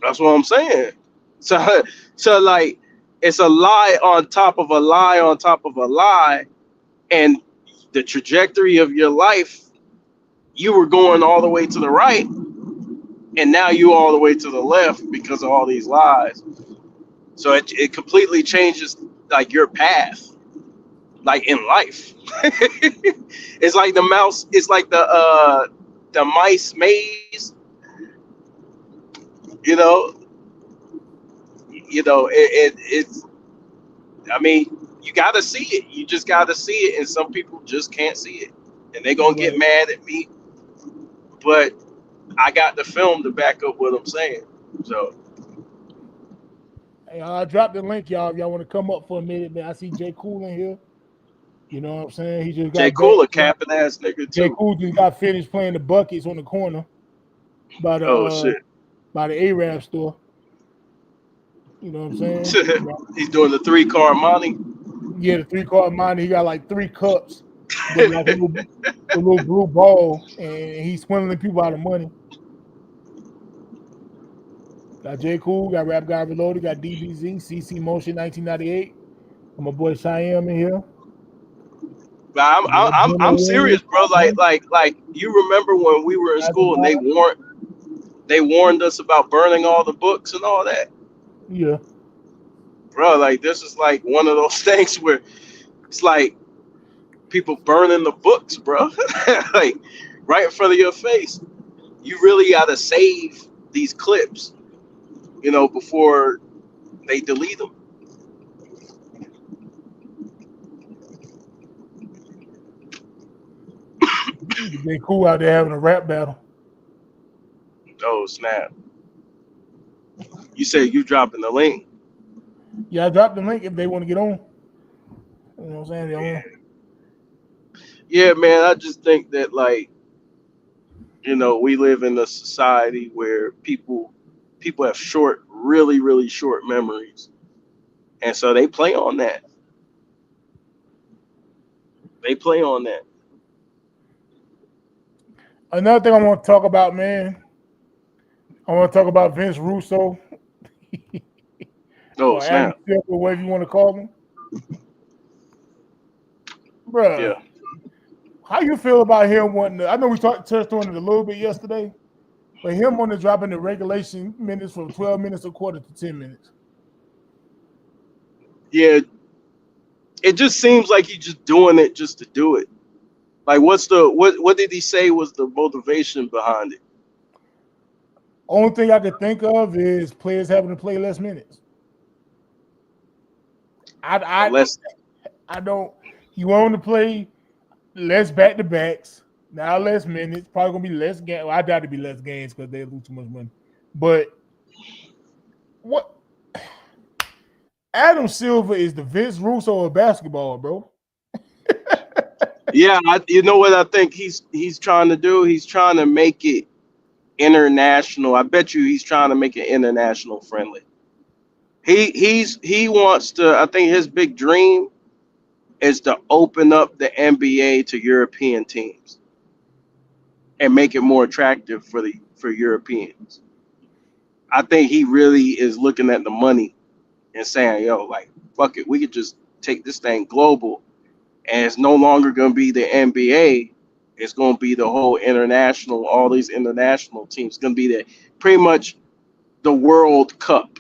That's what I'm saying. So like, it's a lie on top of a lie on top of a lie, and the trajectory of your life, you were going all the way to the right, and now you all the way to the left because of all these lies. So it completely changes like your path, like in life. It's like the mouse. It's like the mice maze. You know. It's. I mean, you got to see it. You just got to see it, and some people just can't see it, and they're gonna get mad at me. But I got the film to back up what I'm saying. So. Hey, I dropped the link, y'all. If y'all want to come up for a minute, man. I see Jay Cool in here. You know what I'm saying? He just got J. back. Cole, a capping ass nigga Jay too. Cool just got finished playing the buckets on the corner by Oh shit. the Arab store. You know what I'm saying? He's doing the 3-card money. Yeah, the 3-card money. He got like 3 cups with like a little blue ball, and he's swindling people out of money. Got J. Cool, got Rap Guy Reloaded, got DBZ, CC Motion 1998. And my boy Cheyenne in here. But I'm serious, bro. Like you remember when we were in school and they warned us about burning all the books and all that? Yeah. Bro, like this is like one of those things where it's like people burning the books, bro. Like right in front of your face. You really gotta save these clips, before they delete them. They cool out there having a rap battle. Oh snap! You said you dropping the link. Yeah, I dropped the link if they want to get on. You know what I'm saying? They on. Yeah, man. I just think that like we live in a society where people have short, really, really short memories, and so they play on that. They play on that. Another thing I want to talk about, man. I want to talk about Vince Russo Oh or Adam snap! Silver, whatever you want to call him. Bruh, Yeah, how you feel about him wanting to, I know we touched on it a little bit yesterday, but him on the dropping the regulation minutes from 12 minutes a quarter to 10 minutes. yeah. It just seems like he's just doing it just to do it. Like, what did he say was the motivation behind it? Only thing I could think of is players having to play less minutes. I Unless, I don't. You want to play less back to backs, now less minutes. Probably gonna be less games. Well, I doubt it'd be less games because they lose too much money. But what? Adam Silver is the Vince Russo of basketball, bro. yeah, you know what I think he's trying to do? He's trying to make it international. I bet you he's trying to make it international friendly. He wants to. I think his big dream is to open up the NBA to European teams and make it more attractive for Europeans. I think he really is looking at the money and saying, "Yo, like fuck it, we could just take this thing global, and it's no longer going to be the NBA. It's going to be the whole international, all these international teams. It's going to be the pretty much the World Cup,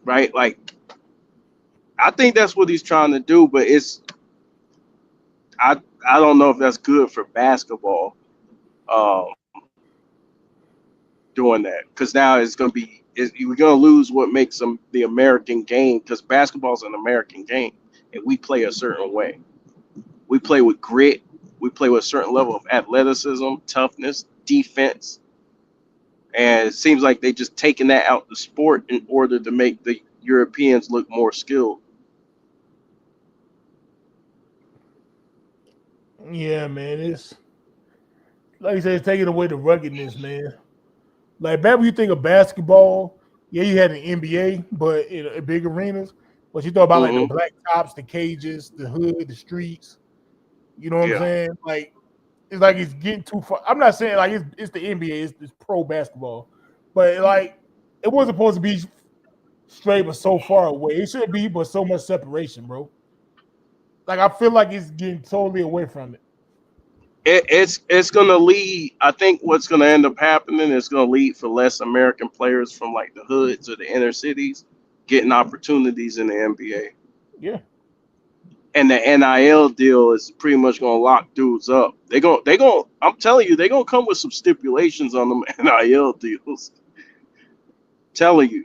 right? Like, I think that's what he's trying to do, but I I don't know if that's good for basketball, um, doing that because now it's going to be we're going to lose what makes them the American game because basketball is an American game and we play a certain way. We play with grit. We play with a certain level of athleticism, toughness, defense, and it seems like they just taking that out the sport in order to make the Europeans look more skilled. Yeah, man. It's like you said, it's taking away the ruggedness, man. Like back when you think of basketball, yeah, you had an NBA, but in big arenas. But you thought about like the Hmm. black tops, the cages, the hood, the streets. You know what I'm Yeah, saying? Like it's like it's getting too far. I'm not saying like it's the NBA, it's pro basketball, but like it wasn't supposed to be straight, but so far away. It should be, but so much separation, bro. Like I feel like it's getting totally away from it. it's going to lead. I think what's going to end up happening is going to lead for less American players from like the hoods or the inner cities getting opportunities in the NBA. Yeah. And the NIL deal is pretty much gonna lock dudes up. They going I'm telling you, they're gonna come with some stipulations on them NIL deals. Telling you,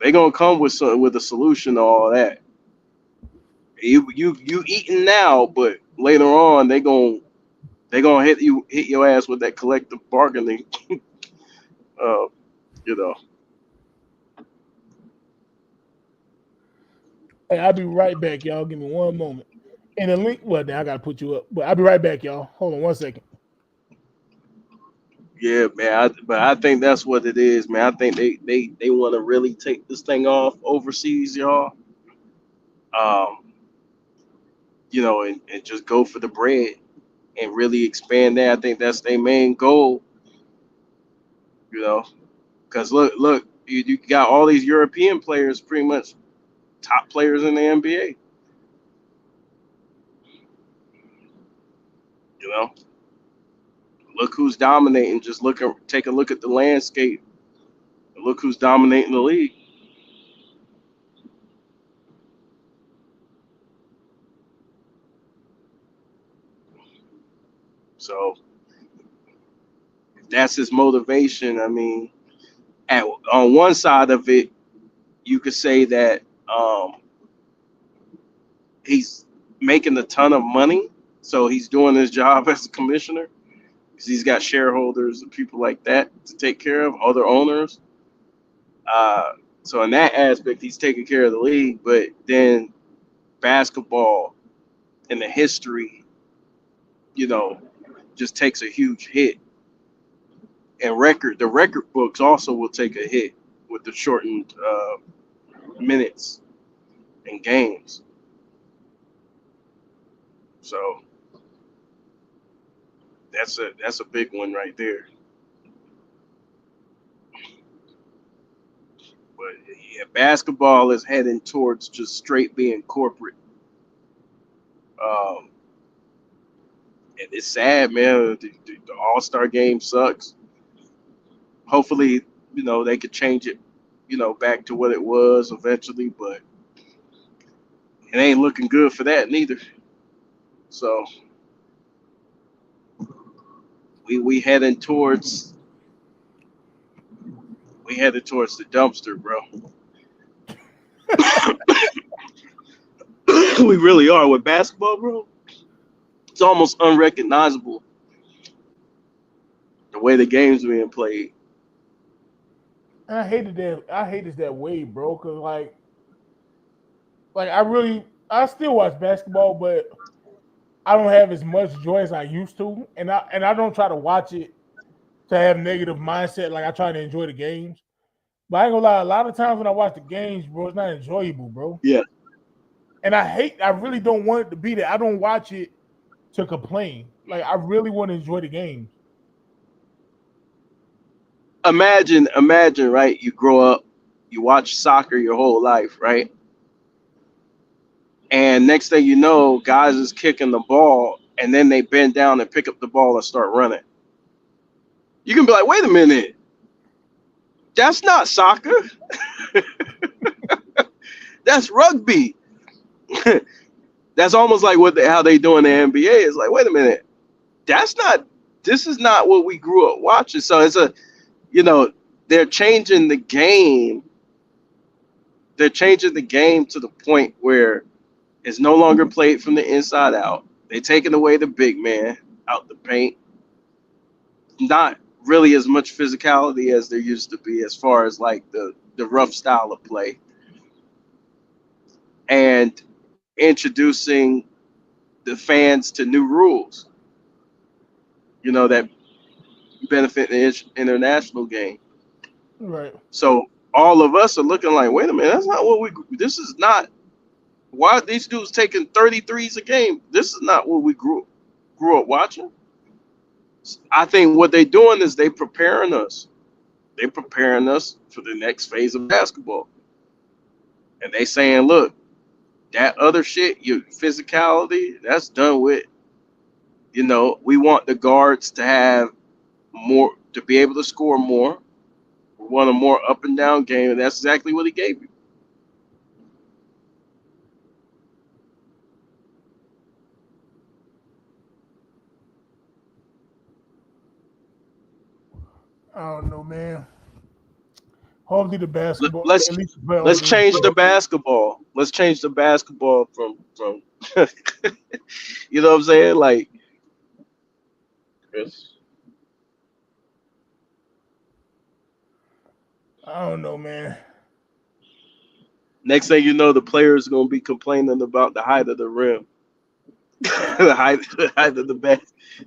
they're gonna come with a solution to all that. You eating now, but later on they gonna hit your ass with that collective bargaining. Uh, you know. Hey, I'll be right back, y'all. Give me one moment. And the link, well, then I gotta put you up. But I'll be right back, y'all. Hold on one second. Yeah, man. But I think that's what it is, man. I think they want to really take this thing off overseas, y'all. Um, and just go for the bread and really expand that. I think that's their main goal, you know, because look, you got all these European players, pretty much top players in the NBA. You know, look who's dominating. Just take a look at the landscape. And look who's dominating the league. So if that's his motivation. I mean, on one side of it, you could say that he's making a ton of money, so he's doing his job as a commissioner. because he's got shareholders and people like that to take care of, other owners. Uh, so in that aspect, he's taking care of the league. But then basketball and the history, you know, just takes a huge hit. And the record books also will take a hit with the shortened minutes and games. So that's a big one right there. But yeah, basketball is heading towards just straight being corporate. Um, and it's sad, man. The All Star game sucks. Hopefully, they could change it, back to what it was eventually, but it ain't looking good for that neither. So we heading towards the dumpster, bro. We really are with basketball, bro. It's almost unrecognizable the way the game's being played. And I hate it that way, bro. Cause I still watch basketball, but I don't have as much joy as I used to, and I don't try to watch it to have negative mindset. Like I try to enjoy the games, but I ain't gonna lie. A lot of times when I watch the games, bro, it's not enjoyable, bro. Yeah. And I really don't want it to be that. I don't watch it to complain. Like I really want to enjoy the games. Imagine, right? You grow up, you watch soccer your whole life, right? And next thing you know, guys is kicking the ball, and then they bend down and pick up the ball and start running. You can be like, wait a minute, that's not soccer. That's rugby. That's almost like how they do in the NBA. It's like, wait a minute, this is not what we grew up watching. So it's they're changing the game. They're changing the game to the point where it's no longer played from the inside out. They're taking away the big man out the paint. Not really as much physicality as there used to be as far as like the rough style of play. And introducing the fans to new rules, that benefit the international game. Right. So all of us are looking like, wait a minute, that's not what this is not, why are these dudes taking 33s a game? This is not what we grew up watching. I think what they're doing is they're preparing us. They're preparing us for the next phase of basketball. And they saying, look, that other shit, your physicality, that's done with. We want the guards to have more, to be able to score more. We want a more up and down game, and that's exactly what he gave you. I don't know, man. Hopefully the basketball. Let's change the basketball. Let's change the basketball from you know what I'm saying? Like, Chris. I don't know, man. Next thing you know, the players are gonna be complaining about the height of the rim. the height of the bat.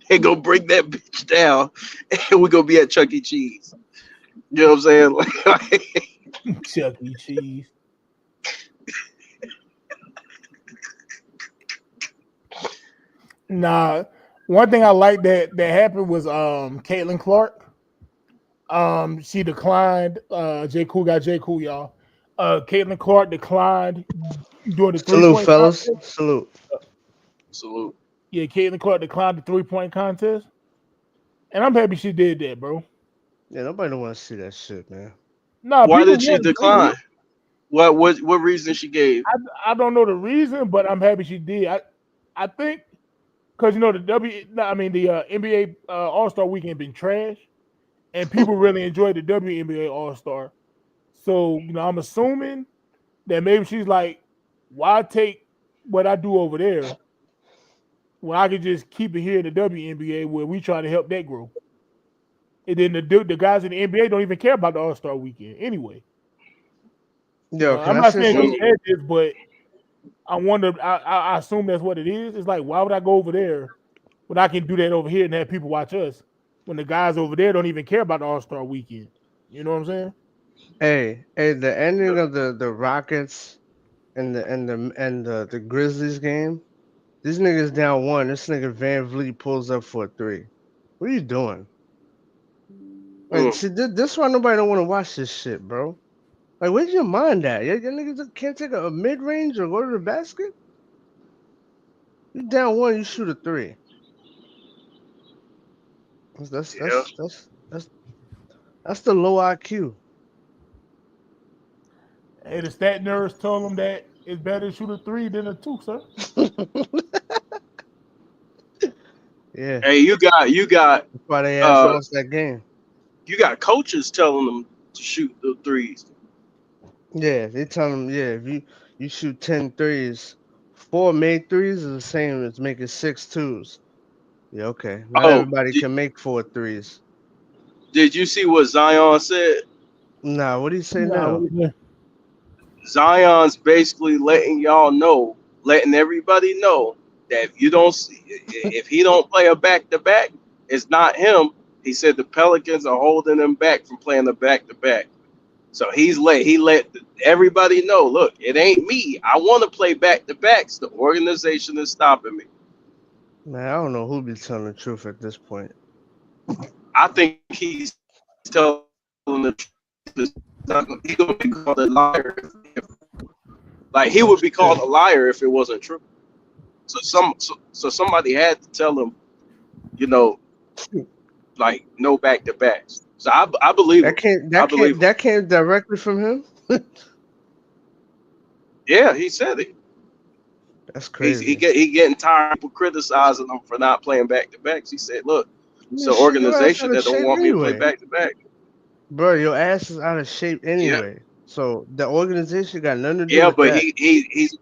They gonna bring that bitch down, and we're gonna be at Chuck E. Cheese. You know what I'm saying? Like Chuck E. Cheese. Nah, one thing I like that happened was Caitlin Clark. She declined. J. Cool got J. Cool, y'all. Caitlin Clark declined during the Salute, fellas. contest. Salute. Yeah, Caitlin Clark declined the 3-point contest. And I'm happy she did that, bro. Yeah, nobody don't want to see that shit, man. No, why did she decline? What reason she gave? I don't know the reason, but I'm happy she did. I think because the NBA All Star Weekend been trash, and people really enjoyed the WNBA All Star. So I'm assuming that maybe she's like, why take what I do over there when I could just keep it here in the WNBA where we try to help that grow. And then the guys in the NBA don't even care about the All Star Weekend anyway. Yo, can I'm I not say saying you something? Mm. said this, but I wonder. I assume that's what it is. It's like, why would I go over there when I can do that over here and have people watch us when the guys over there don't even care about the All Star Weekend? You know what I'm saying? Hey, the ending of the Rockets and the Grizzlies game. These niggas down one. This nigga Van Vliet pulls up for a three. What are you doing? Like, Mm. see, this why nobody don't want to watch this shit, bro. Like, where's your mind at? Your niggas can't take a mid range or go to the basket. You down one, you shoot a three. That's Yeah. that's that's that's that's the low IQ. Hey, the stat nerds told them that it's better to shoot a three than a two, sir. Yeah, Hey, that's why they ass uh lost that game. you got coaches telling them to shoot the threes. Yeah, they tell them, yeah, if you shoot 10 threes, four made threes is the same as making six twos. Yeah, okay. Not Oh, everybody did, can make four threes. did you see what Zion said? Nah, what do you say Nah, now? what is that? Zion's basically letting y'all know, letting everybody know that if you don't see, if he don't play a back to back, it's not him. He said the Pelicans are holding him back from playing a back to back. So he let everybody know, look, it ain't me. I want to play back to backs. The organization is stopping me. Man, I don't know who be telling the truth at this point. I think he's telling the truth. He's gonna be called a liar. Like he Oh would be called shit. a liar if it wasn't true. So somebody had to tell him, you know, like no back to backs. So I believe That him. came I that believe came him. that came directly from him? Yeah, he said it. That's He's crazy. he getting tired of people criticizing him for not playing back to backs. He said, look, I it's mean an shit, your ass organization out of that don't shape want me to play anyway. back to back. Bro, your ass is out of shape Yeah, anyway. So the organization got nothing to do yeah, with but that. he's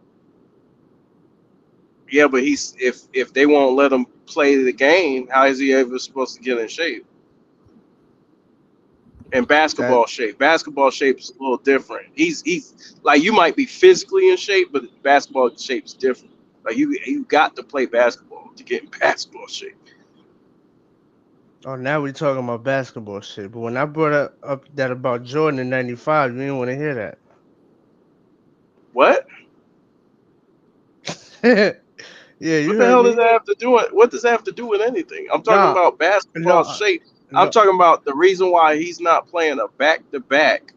yeah, but he's if they won't let him play the game, how is he ever supposed to get in shape? And That basketball shape. Basketball shape is a little different. He's like you might be physically in shape, but basketball shape is different. Like you got to play basketball to get in basketball shape. Oh, now we talking about basketball shit. But when I brought up that about Jordan in '95, you didn't want to hear What? that. Yeah, you What the heard hell does me. that have to do with? What does that have to do with anything? I'm talking Nah, about basketball no, shape. I'm no. talking about the reason why he's not playing a back to back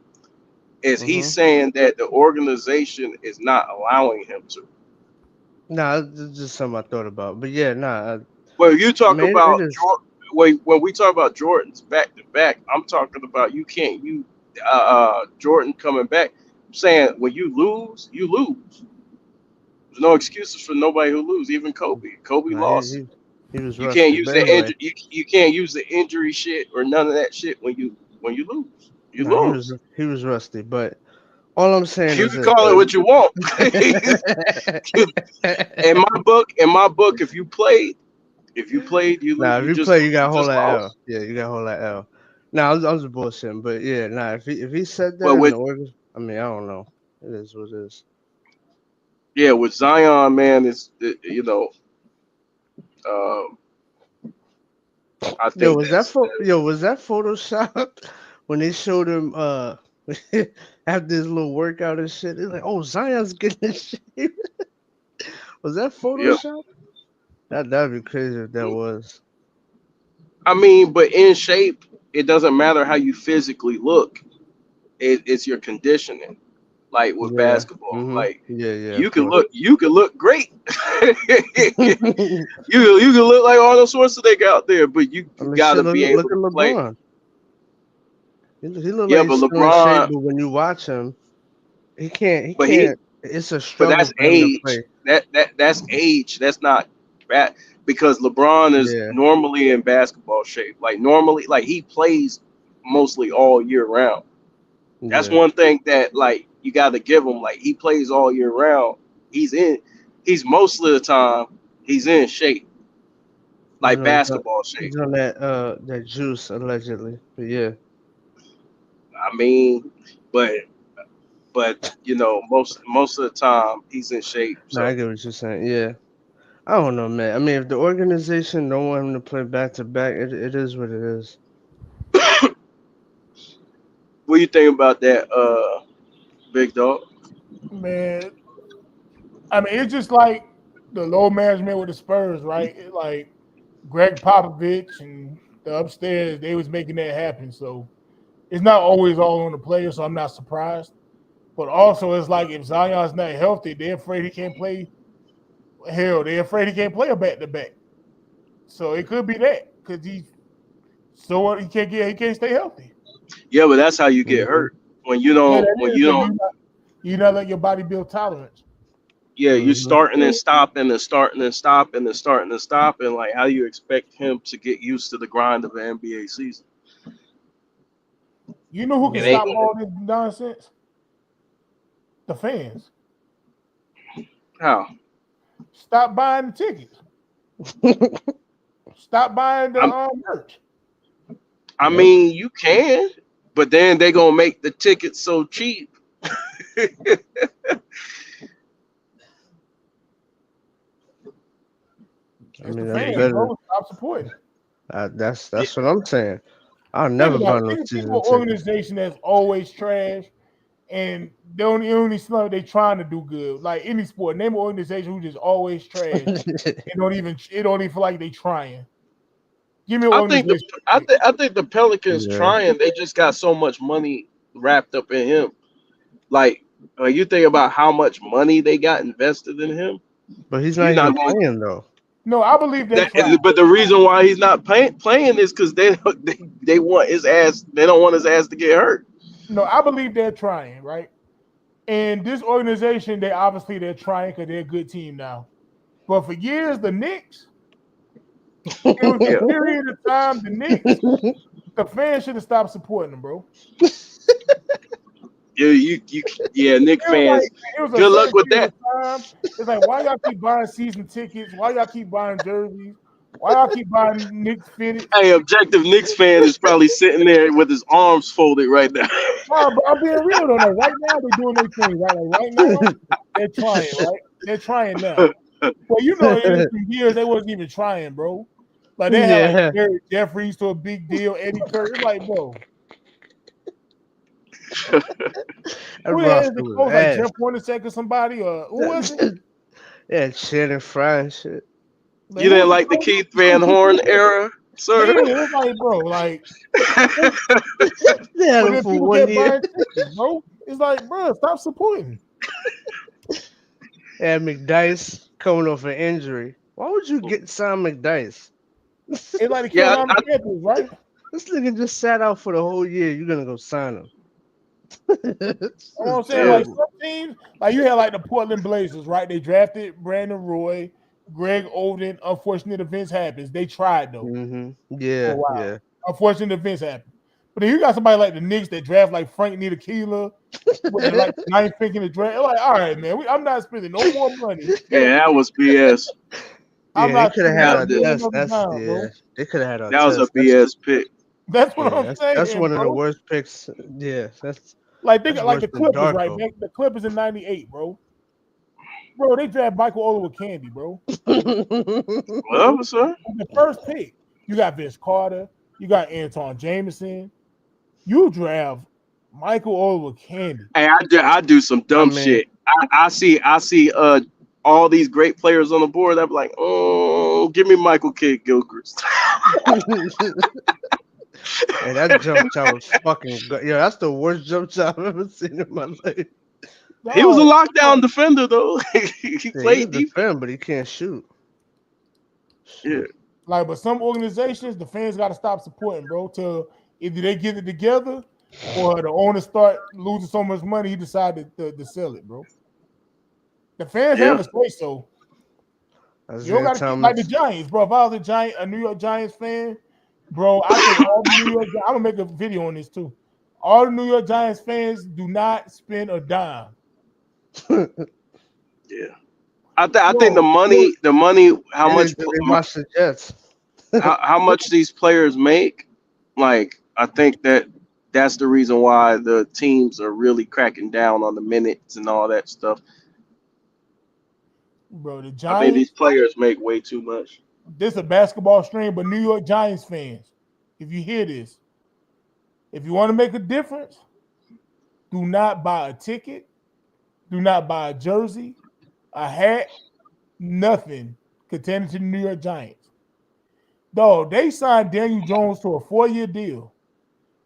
is he's Mm-hmm. saying that the organization is not allowing him to. Nah, it's just something I thought about. But yeah, nah. Well, you I talk mean, it about is. Jordan. When we talk about Jordan's back to back, I'm talking about you can't you Jordan coming back. I'm saying when you lose, you lose. There's no excuses for nobody who lose. Even Kobe. Kobe Nah, lost. he was You can't rusty. use But the anyway, injury. You can't use the injury shit or none of that shit when you lose. You nah, lose. he was rusty. But all I'm saying You is can this, call it right? what you want. In my book, if you played, you lose. Nah, if You you just play, you got to hold just that L. lost. Yeah, you got to hold that L. Nah, I was bullshitting, but yeah, nah. If he said that But in the with organ, I mean, I don't know. It is what it is. yeah, with Zion, man, you know, um, I Yo, think was that Photoshop when they showed him after his little workout and shit? It's like, oh, Zion's getting in shape. Was that yeah. Photoshop? That'd be crazy if that was. I mean, but in shape, it doesn't matter how you physically look. It's your conditioning. Like with Yeah. basketball, Mm-hmm. like Yeah, of you can look great. course. You can look like Arnold Schwarzenegger out there, but you I mean, shit. gotta be Look able at to play. LeBron. He look Yeah, like but he's still in shape, LeBron, but when you watch him, he can't. He but he can't. It's a but struggle that's for him to age. play. That's age. That's not bad because LeBron is Yeah, normally in basketball shape. Like normally, like he plays mostly all year round. That's yeah. one thing that like you got to give him. Like he plays all year round. He's in. He's most of the time he's in shape. like basketball shape. He's on that juice allegedly. But yeah. I mean, but you know, most of the time he's in shape. No, I So get what you're saying. Yeah. I don't know, man. I mean, if the organization don't want him to play back to back, it is what it is. what do you think about that, big dog? Man, I mean, it's just like the low management with the Spurs, right? Like Greg Popovich and the upstairs, they was making that happen. So it's not always all on the player, so I'm not surprised. But also, it's like if Zion's not healthy, they're afraid he can't play. Hell, they're afraid he can't play a back to back. So it could be that because he can't stay healthy. Yeah, but that's how you get hurt when you Yeah, don't that when is you because don't. you're not letting your body build tolerance. Yeah, you're Mm-hmm. starting and stopping and starting and stopping and starting and stopping. Like, how do you expect him to get used to the grind of an NBA season? You know who can It ain't stop gonna. all this nonsense? The fans. How? Stop buying the tickets. Stop buying the I'm, merch. I mean, you can, but then they gonna make the tickets so cheap. I It's the mean, that's fans, better. bro. Stop supporting. That's what I'm saying. I'll Think never about buy it. no Think season of an ticket. organization that's always trash and they only seem like they trying to do good. Like any sport, name an organization who just always trash. It don't even feel like they trying. Give me an I think the organization. I think the Pelicans Yeah. trying. They just got so much money wrapped up in him. Like, you think about how much money they got invested in him. But he's not You're even not going. playing though. No, I believe they're trying. But the reason why he's not playing is because they want his ass. They don't want his ass to get hurt. No, I believe they're trying, right? And this organization, they're trying because they're a good team now. But for years, the Knicks, it was Yeah, a period of time, the fans should have stopped supporting them, bro. yeah. Nick It was like fans, it was a good luck certain with period that. of time. It's like why y'all keep buying season tickets? Why y'all keep buying jerseys? Why y'all keep buying Knicks fitteds? Hey, objective Knicks fan is probably sitting there with his arms folded right now. No, but I'm being real though. Like right now they're doing their thing, right? Like right now they're trying, right? They're trying now. Well, you know, in some years they wasn't even trying, bro. Like they had like Yeah. Derrick Jeffries to a big deal, Eddie Curry. It's like, bro, That who the hell is roster the was coach? Like ass. Jeff Hornacek or somebody, or who was it? Yeah, Shannon Fry and shit. Like, You who didn't was like the coach? Keith Van Horn era, Yeah, sir? it's like, bro, like, They had but him then for people 1 kept year. buying tickets, bro. It's like, bro, stop supporting. And McDice coming off an injury. Why would you get Sam McDice? It's like the Yeah, Carolina Panthers, right? This nigga just sat out for the whole year. You're gonna go sign him. This You know what is I'm saying? Like terrible. some teams, like you had like the Portland Blazers, right? They drafted Brandon Roy, Greg Oden. Unfortunate events happens. They tried though for a Yeah, while. yeah. Unfortunate events happen. But then you got somebody like the Knicks that draft like Frank Ntilikina with the, like ninth pick in the draft. Like, all right, man, I'm not spending no more money. yeah, that was BS. I'm Yeah, they not could have spending had That, a our that, million test. of the That's time, bro. yeah. They could have had our that was a test. BS pick. That's what Yeah, I'm that's saying, one of the bro. worst picks. Yeah, that's Like think that's of like worse the than Clippers, right? Darko. Man, the Clippers in '98, bro. Bro, they draft Michael Oliver Candy, bro. Well, sir. With the first pick, you got Vince Carter, you got Anton Jameson. You draft Michael Oliver Candy. Hey, I do some I dumb mean, shit. I see all these great players on the board. I'm like, oh, give me Michael Kidd Gilchrist. hey, that jump shot was fucking good. Yeah, that's the worst jump shot I've ever seen in my life. He was a Dog, lockdown defender though. he Yeah, he played can defense. defend, but he can't shoot. Yeah. like, but some organizations, the fans got to stop supporting, bro. Till either they get it together or the owner start losing so much money, he decided to sell it, bro. The fans Yeah. have a say so. You don't Isaiah got to keep like the Thomas. Giants, bro. If I was a New York Giants fan, bro, I think all the New York. I'm gonna make a video on this too. All the New York Giants fans do not spend a dime. Yeah. I think Yo, the money, how They much watch the Jets. how much these players make, like I think that's the reason why the teams are really cracking down on the minutes and all that stuff. Bro, the I mean, these Giants, players make way too much. this is a basketball stream, but New York Giants fans, if you hear this, if you want to make a difference, do not buy a ticket, do not buy a jersey, a hat, nothing containing to the New York Giants. Dog, they signed Daniel Jones to a 4-year deal.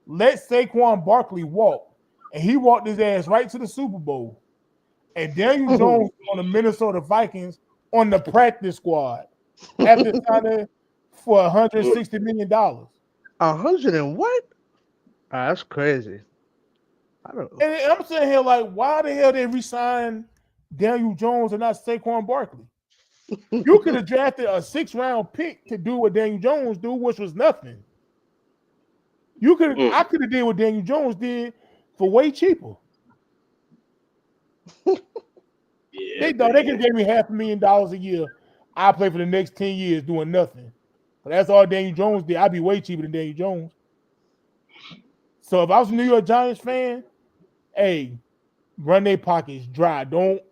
Let Saquon Barkley walk, and he walked his ass right to the Super Bowl. And Daniel Jones on the Minnesota Vikings on the practice squad after signing for $160 million. 100 and what? Ah, that's crazy. I don't know. And I'm sitting here like, why the hell they re-sign Daniel Jones and not Saquon Barkley? You could have drafted a 6th-round pick to do what Daniel Jones do, which was nothing. I could have did what Daniel Jones did for way cheaper. Yeah, They could have gave me $500,000 a year. I play for the next 10 years doing nothing. But that's all Daniel Jones did. I'd be way cheaper than Daniel Jones. So if I was a New York Giants fan, hey, run their pockets dry. Don't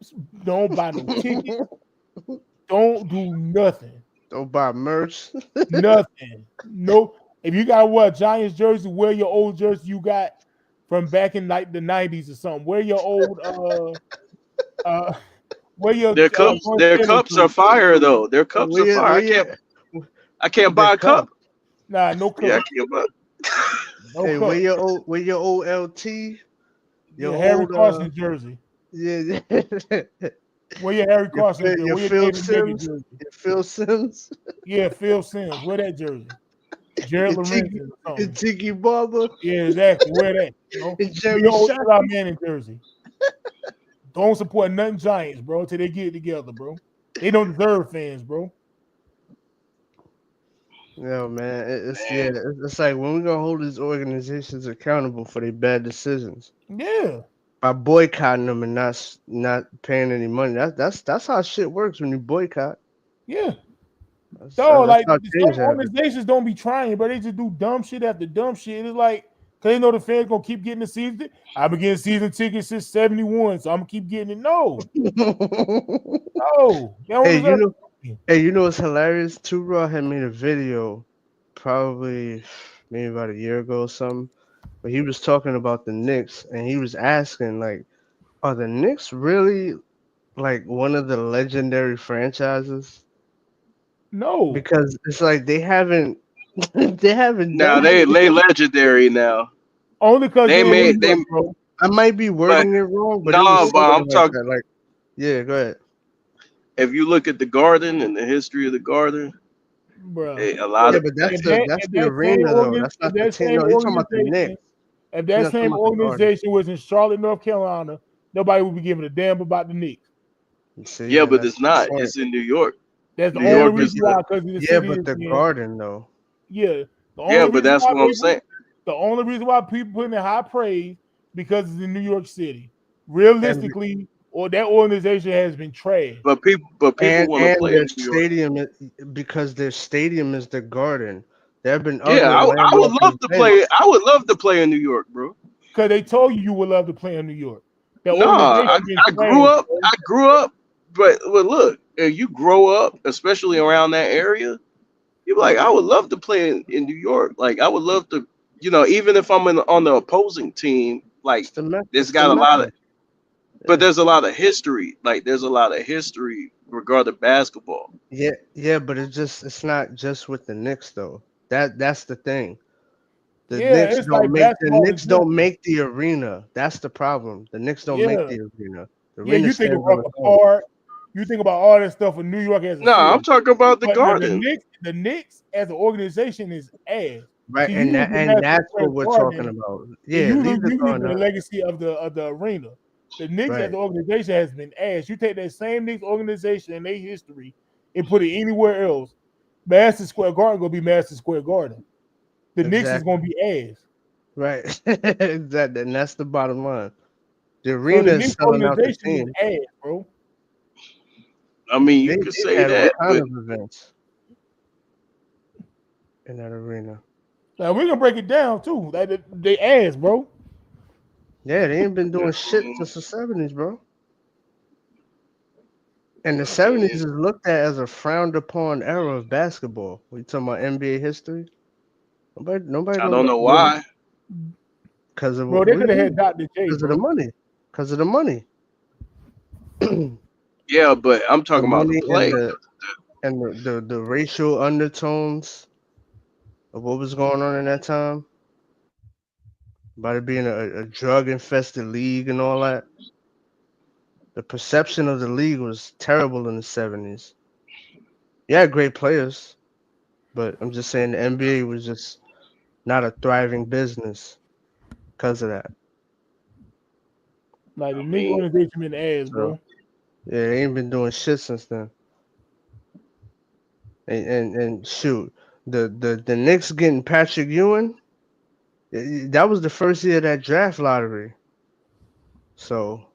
buy no tickets. Don't do nothing. Don't buy merch. Nothing. No. If you gotta wear a Giants jersey, wear your old jersey you got from back in like the 90s or something. Wear your old wear your their cups are fire though. Their cups are fire. I can't buy a cup. Nah, no cup. Yeah, I can't buy. No Hey, cup. wear your old LT. Your Harry Carson jersey. Yeah. Wear your Harry Carson jersey. Your Wear Phil Sims. Your Phil Sims. Yeah, Phil Sims. Wear that jersey. Jared Lorenzen or something. Tiki Barber. Yeah, exactly. Wear that. You know? Wear your old Eli Manning jersey. Don't support nothing Giants, bro, till they get it together, bro. They don't deserve fans, bro. No, man. It's like when we gonna hold these organizations accountable for their bad decisions. Yeah. By boycotting them and not paying any money. That's how shit works when you boycott. Yeah. That's like how some organizations don't be trying, but they just do dumb shit after dumb shit. It's like, cause they know the fans gonna keep getting the season. I've been getting season tickets since '71, so I'm gonna keep getting it. No. You know what's hilarious? Two Raw had made a video probably maybe about a year ago or something, but he was talking about the Knicks and he was asking, like, are the Knicks really like one of the legendary franchises? No. Because it's like they haven't Now they legendary now. Only because bro. I might be wording it wrong, but I'm talking like, yeah, go ahead. If you look at the Garden and the history of the Garden, bro, but that's the arena though. That's not the team. No, you're talking about the Knicks. If that same organization was in Charlotte, North Carolina, nobody would be giving a damn about the Knicks. Yeah, but it's not. It's in New York. That's the only reason why. Because but the Garden though. Yeah. But that's what I'm saying. The only reason why people put in high praise because it's in New York City. Realistically, or that organization has been trashed. But people want to play their stadium because their stadium is the Garden. There have been I would love to play. I would love to play in New York, bro. Because they told you would love to play in New York. I grew up. But look, if you grow up, especially around that area, you're like, I would love to play in New York. Like, I would love to, even if I'm on the opposing team, like, there's got a lot of, but there's a lot of history. Like, there's a lot of history regarding basketball. Yeah, but it's not just with the Knicks though. That's the thing. The Knicks don't make the arena. That's the problem. The Knicks don't make the arena. You think of Rucker Park. You think about all that stuff in New York as I'm talking about the Garden. The Knicks as an organization is ass. Right, and that's what we're talking about. Yeah, you the legacy of the arena. The Knicks as an organization has been ass. You take that same Knicks organization and their history and put it anywhere else, Madison Square Garden gonna be Madison Square Garden. The Knicks is gonna be ass. Right. Exactly. And that's the bottom line. The arena is selling out the team. Ass, bro. I mean, you could say that. in that arena. Now we're gonna break it down too. Like they ass, bro. Yeah, they ain't been doing shit since the 70s, bro. And the I 70s mean, is looked at as a frowned upon era of basketball. We talking about NBA history? Nobody I don't don't know Bro, why. because of bro, they what do could you have had mean? Dr. J, Because of the bro. money. Because of the money. The Yeah, but I'm talking about the money and play. the racial undertones of what was going on in that time. About it being a drug infested league and all that. The perception of the league was terrible in the 70s. Yeah, great players, but I'm just saying the NBA was just not a thriving business because of that. Like the I nigga mean, organization been ass, So bro. yeah, they ain't been doing shit since then. And shoot, the Knicks getting Patrick Ewing, that was the first year of that draft lottery. So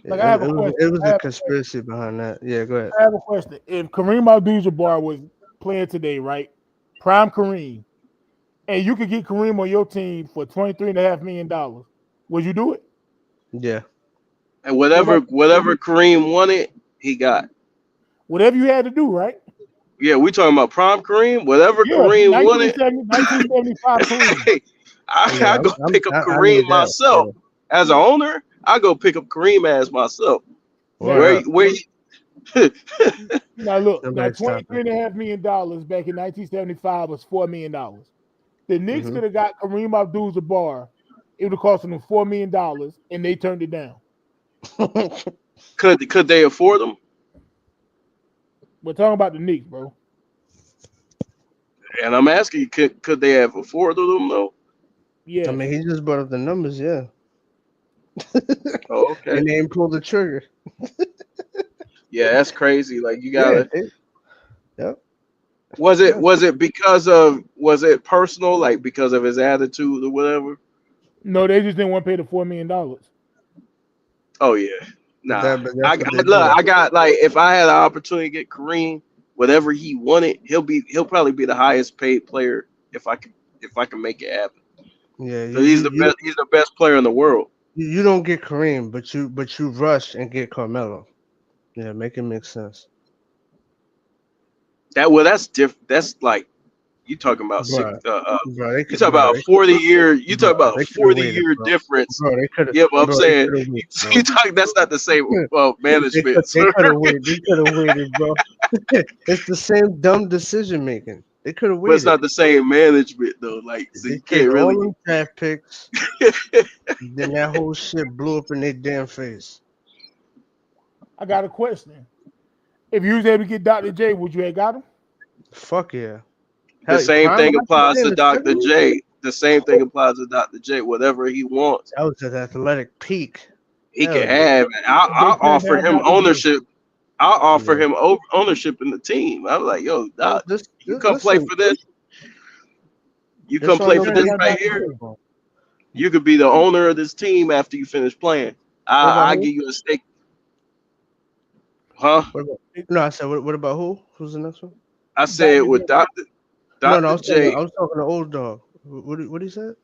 Like I have a it question. was a conspiracy behind that. Yeah, go ahead. I have a question. If Kareem Abdul-Jabbar was playing today, right? Prime Kareem, and you could get Kareem on your team for $23.5 million, would you do it? Yeah. and What about whatever Kareem wanted, he got. whatever you had to do, right? Yeah, we talking about prime Kareem. Whatever Yeah, Kareem wanted, 1975 Kareem. hey, Yeah, I go pick up I Kareem need that. myself Yeah. as an owner. I go pick up Kareem as myself. Word Now, Where up. where now look, now Nobody stopping. $23.5 million back in 1975 was $4 million. The Knicks Hmm. could have got Kareem Abdul-Jabbar. It would have cost them $4 million, and they turned it down. could they afford them? We're talking about the Knicks, bro. And I'm asking you, could they have afforded them though? I Yes. mean, he just brought up the numbers, yeah. Oh, okay. And they ain't pulled the trigger. Yeah, that's crazy. Like you Yeah, gotta. yep, yeah. Was it was it personal, like because of his attitude or whatever? No, they just didn't want to pay the $4 million. Oh yeah, nah. But that's what they Look. do. I got like if I had an opportunity to get Kareem, whatever he wanted, he'll probably be the highest paid player if I can make it happen. Yeah, Because he's the best player in the world. you don't get Kareem, but you rush and get Carmelo. Yeah, make it make sense. That's different. That's like you talking about six. Bro, bro, they You could, talk bro, about a they, 40 year. You talk bro, about a they could have 40 waited, year bro. difference. Bro, Yeah, but I'm bro, they saying could have waited, you bro. talk. That's not the same management. They So, could have waited. They could have waited, bro. It's the same dumb decision making. They could have but it's waited. not the same management though. Like so, They you take can't all really. them draft picks, then that whole shit blew up in their damn face. I got a question. If you was able to get Dr. J, would you have got him? Fuck yeah. The Hell, same Prime thing Dr. J applies in to the Dr. 70s? J. The same thing applies to Dr. J. Whatever he wants, That was an athletic peak. he can Hell yeah. have. And They I'll turned offer down him Dr. J. ownership. I'll offer Yeah. him ownership in the team. I'm like, yo, Well, Doc, you come play listen, for this. You this come why They play for turned this nobody down right Dr. here. J. bro. You could be the owner of this team after you finish playing. What about I who? give you a stake, huh? What about They- no? I said what about who? Who's the next one? I said Dr. J. with No, Dr. J. I was talking to old dog. What he said?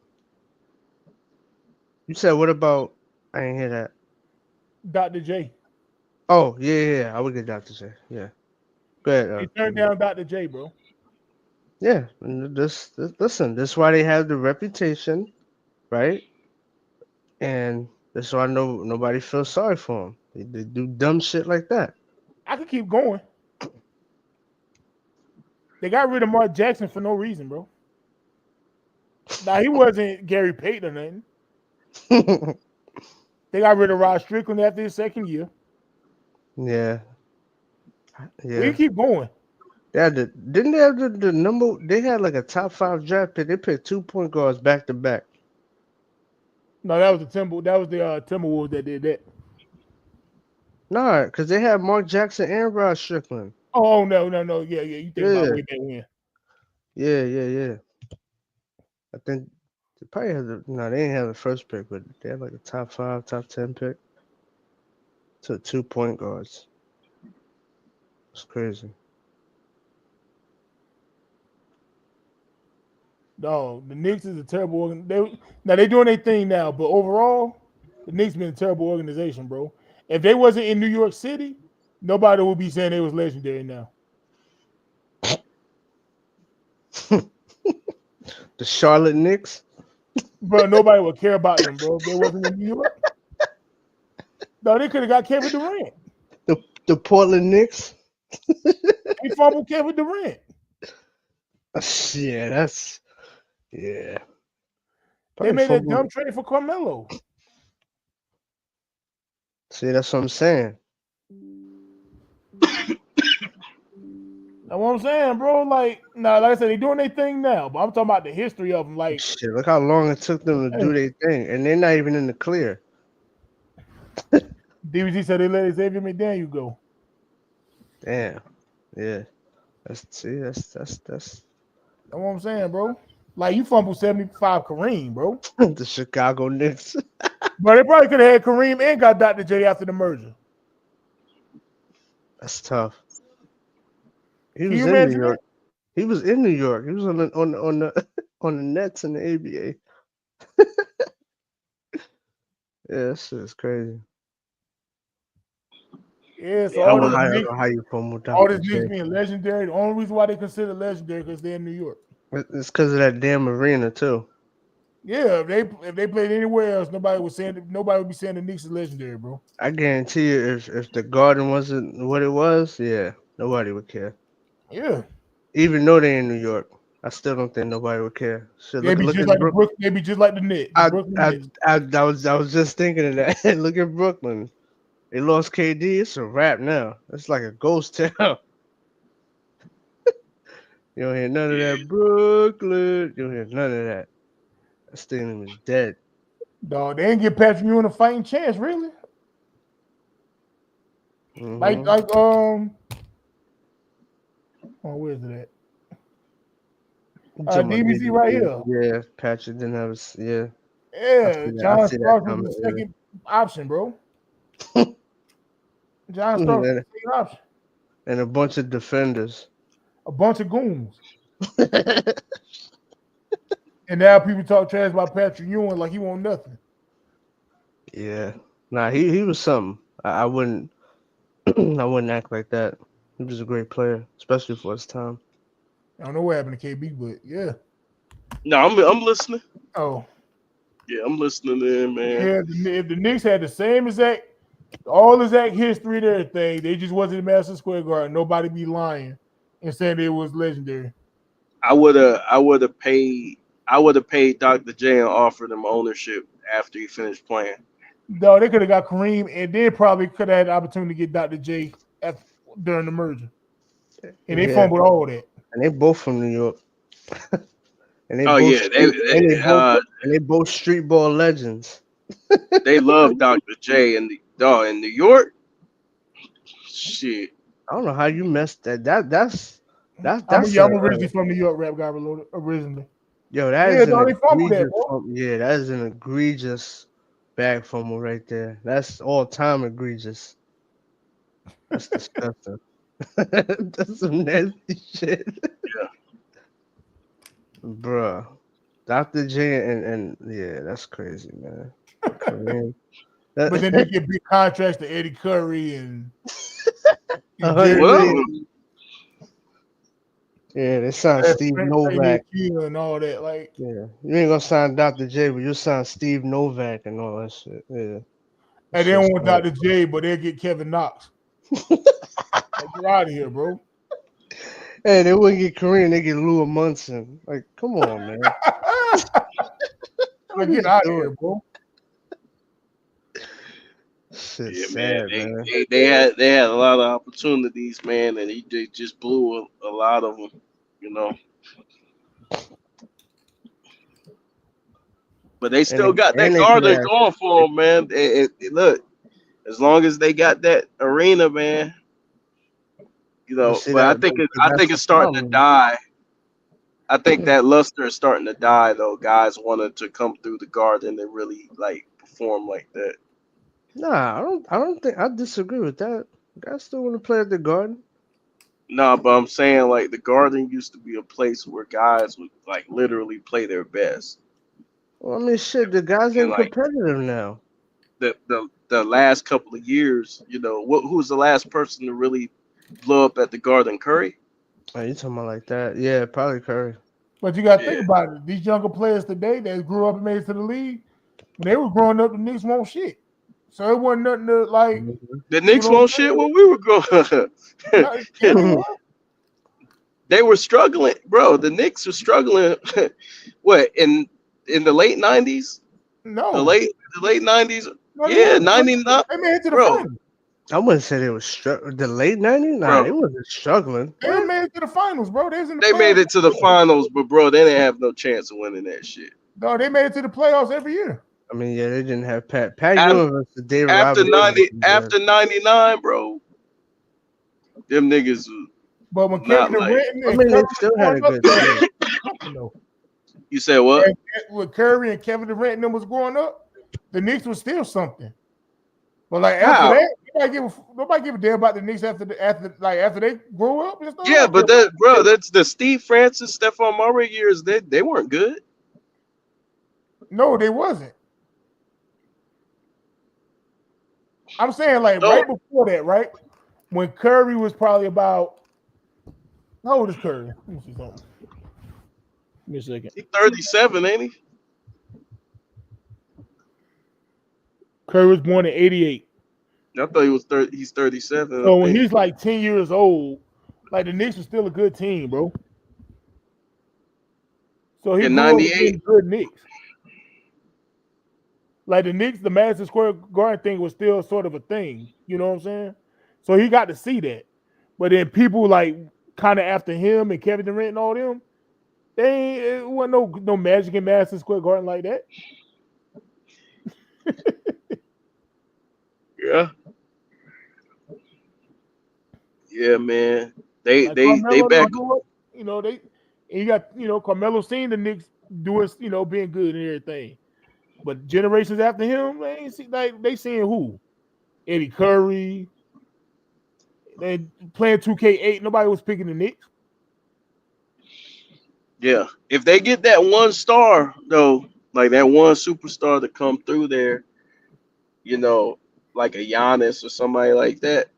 You said what about? I didn't hear that. Dr. J. Oh yeah. I would get Dr. J. Yeah. Go ahead. They turned down Dr. J, bro. Yeah. And listen. This is why they have the reputation, right? And that's why nobody feels sorry for them. They do dumb shit like that. I could keep going. They got rid of Mark Jackson for no reason, bro. Now he wasn't Gary Payton or nothing. They got rid of Rod Strickland after his second year. Yeah. We Yeah. can keep going. Yeah, didn't they have the number? They had like a top 5 draft pick. They picked 2 point guards back to back. No, that was the Timberwolves that did that. Nah, because they had Mark Jackson and Rod Strickland. Oh no. Yeah. You think about Yeah, way back when. yeah. I think they probably had no, they didn't have the first pick, but they had like a top 5, top 10 pick to 2 point guards. It's crazy. No, the Knicks is a terrible now they doing their thing now, but overall, the Knicks been a terrible organization, bro. If they wasn't in New York City, nobody would be saying they was legendary now. The Charlotte Knicks. Bro, nobody would care about them, bro. If they wasn't in New York. No, they could have got Kevin Durant. The Portland Knicks. They fumbled Kevin Durant. Yeah, that's yeah. They Probably made a fumble. dumb trade for Carmelo. See, that's what I'm saying. That's what I'm saying, bro. Like, nah, like I said, they doing their thing now, but I'm talking about the history of them. Like, Shit, look how long it took them to do hey, their thing, and they're not even in the clear. DBG said they let Xavier McDaniel go. Damn. Yeah. That's That's what I'm saying, bro. Like, you fumbled 75 Kareem, bro. the Chicago Knicks. But they probably could have had Kareem and got Dr. J after the merger. That's tough. He Can was you in New imagine York. that? He was in New York. He was on the on the Nets in the ABA. Yeah, that shit is crazy. Yeah, so Yeah, I all I don't this would. know Knicks, how you promote all Dr. this J. Knicks being legendary. The only reason why they consider legendary because they're in New York. It's because of that damn arena too. Yeah, if they played anywhere else, nobody would be saying the Knicks is legendary, bro. I guarantee you, if the Garden wasn't what it was, yeah, nobody would care. Yeah, Even though they're in New York, I still don't think nobody would care. Shit, they'd be look just at like the Brook. Brook. They'd be just like the Knicks, the I, Brooklyn I Nets. I was just thinking of that. Look at Brooklyn. They lost KD. It's a wrap now. It's like a ghost town. You don't hear none of Yeah. that Brooklyn. You don't hear none of that. That stadium is dead. Dog, they didn't give Patrick Ewing a fighting chance, really. Like, Mm-hmm. like, oh, where's it at? You talking about DBZ right DBZ? here. Yeah, Patrick didn't have yeah. I Yeah, see that. I John see that Starks was comment. the second option, bro. Yeah. John Starks was and, the second option. and a bunch of defenders. A bunch of goons. And now people talk trash about Patrick Ewing like he won't nothing. Yeah. Nah, he was something. I wouldn't I wouldn't act like that. He was a great player, especially for his time. I don't know what happened to KB, but yeah. No, I'm listening. Oh, Yeah, I'm listening in, man. yeah. If the Knicks had the same exact history and everything, they just wasn't in Madison Square Garden. Nobody be lying and saying it was legendary. I would have paid Dr. J and offered him ownership after he finished playing. No, they could have got Kareem, and then probably could have had the opportunity to get Dr. J during the merger. And they Yeah. fumbled all that. And they both from New York. and they Oh both yeah, street and they both street ball legends. they love Dr. J and the dog in New York. Shit. I don't know how you messed that. I'm That's originally from New York, rap guy originally. yo, that Yeah, is an no, they fumbled that, egregious bro. yeah, that is an egregious bag fumble right there. That's all time egregious. That's disgusting. That's some nasty shit. Yeah. Bruh. Dr. J and yeah, that's crazy, man. Kareem. But then they get big contracts to Eddie Curry and $100 Jerry Well, million. Yeah, they signed Steve Novak. and all that. Like, Yeah, you ain't gonna sign Dr. J, but you sign Steve Novak and all that shit. Yeah, and they don't want Dr. J, but they'll get Kevin Knox. Like, get out of here, bro. Hey, they wouldn't get Kareem, they get Lou Munson. Like, come on, man. Like, get out of here, bro. Shit's yeah, sad, man. man. They had a lot of opportunities, man, and they just blew a lot of them. You know. But they still got that they Garden drafted. going for them, man. Look, as long as they got that arena, man, you But know. see But that, I that's think the it's starting to problem. die. I think that luster is starting to die, though. Guys wanted to come through the Garden and really like perform like that. Nah, I don't think I disagree with that. Guys still want to play at the Garden. No, but I'm saying like the Garden used to be a place where guys would like literally play their best, Well, I mean, shit, the guys and ain't like competitive now. the last couple of years, who was the last person to really blow up at the Garden? Curry. Oh, you talking about like that? Yeah, probably Curry. But you got to think Yeah, about it. These younger players today that grew up and made it to the league, when they were growing up, the Knicks won't shit. So it wasn't nothing to like, Mhm. the you Knicks know won't what I'm shit saying? when we were growing. No, yeah, they were. They were struggling, bro. The Knicks were struggling. What in the late '90s? The No, late the late '90s. no, they Yeah, weren't. '99, They made it to the bro, finals. I wouldn't say they was the late '90s. Nah, bro. they wasn't struggling. They What? made it to the finals, bro. They was in the They made playoffs it to the every year. finals, but bro, they didn't have no chance of winning that shit. No, they made it to the playoffs every year. I mean, yeah, they didn't have Pat After, Ewing versus David after Robinson. 90, Was good. after '99, bro, them niggas was But when not Kevin like. Durant I and mean, Curry they was still had a growing up, good they had team. something though. You said what? And when Curry and Kevin Durant and them was growing up, the Knicks was still something. But like after How? that, nobody give a damn about the Knicks after they grow up and stuff. Yeah, Nobody care but about that, bro, that's the Steve Francis, Stephon Marbury years. They weren't good. no, they wasn't. I'm saying like No, right before that, right? When Curry was probably about how old is Curry? Let me see something. Give me a second. he 37, ain't he? Curry was born in '88. I thought he was 30. He's 37, I So when think. he's like 10 years old, like the Knicks was still a good team, bro. So he In grew up '98. being good Knicks. Like the Knicks, the Madison Square Garden thing was still sort of a thing. You know what I'm saying? So he got to see that. But then people like kind of after him and Kevin Durant and all them, it wasn't no magic in Madison Square Garden like that. Yeah, yeah, man. They Like they they Carmelo back. don't do it. They and you got Carmelo seen the Knicks doing being good and everything. But generations after him, they ain't see like they seeing who? Eddie Curry. They playing 2K8. Nobody was picking the Knicks. Yeah, if they get that one star though, like that one superstar to come through there, you know, like a Giannis or somebody like that,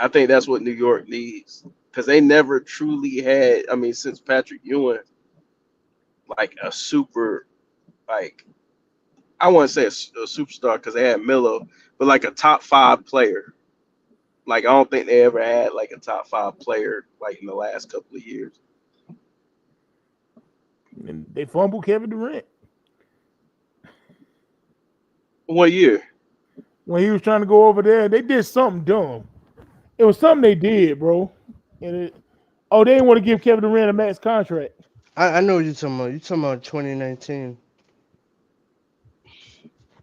I think that's what New York needs because they never truly had. I mean, since Patrick Ewing, like a super, like I wouldn't say a superstar because they had Melo, but like a top five player. Like I don't think they ever had like a top five player like in the last couple of years. And they fumbled Kevin Durant What year? when he was trying to go over there. They did something dumb. It was something they did, bro. They didn't want to give Kevin Durant a max contract. I know what you're talking about. You're talking about 2019,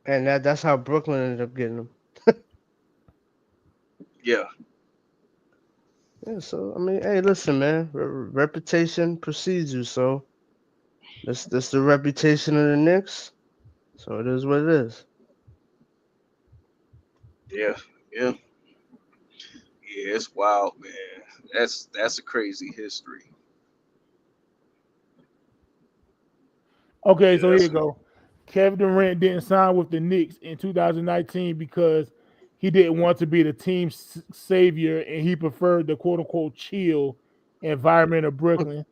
and that's how Brooklyn ended up getting him. Yeah, Yeah. So I mean, hey, listen, man. Reputation precedes you. So that's the reputation of the Knicks. So it is what it is. yeah, yeah, yeah. It's wild, man. That's a crazy history. Okay, Yeah, so here that's you go. Kevin Durant didn't sign with the Knicks in 2019 because he didn't want to be the team savior and he preferred the quote unquote chill environment of Brooklyn.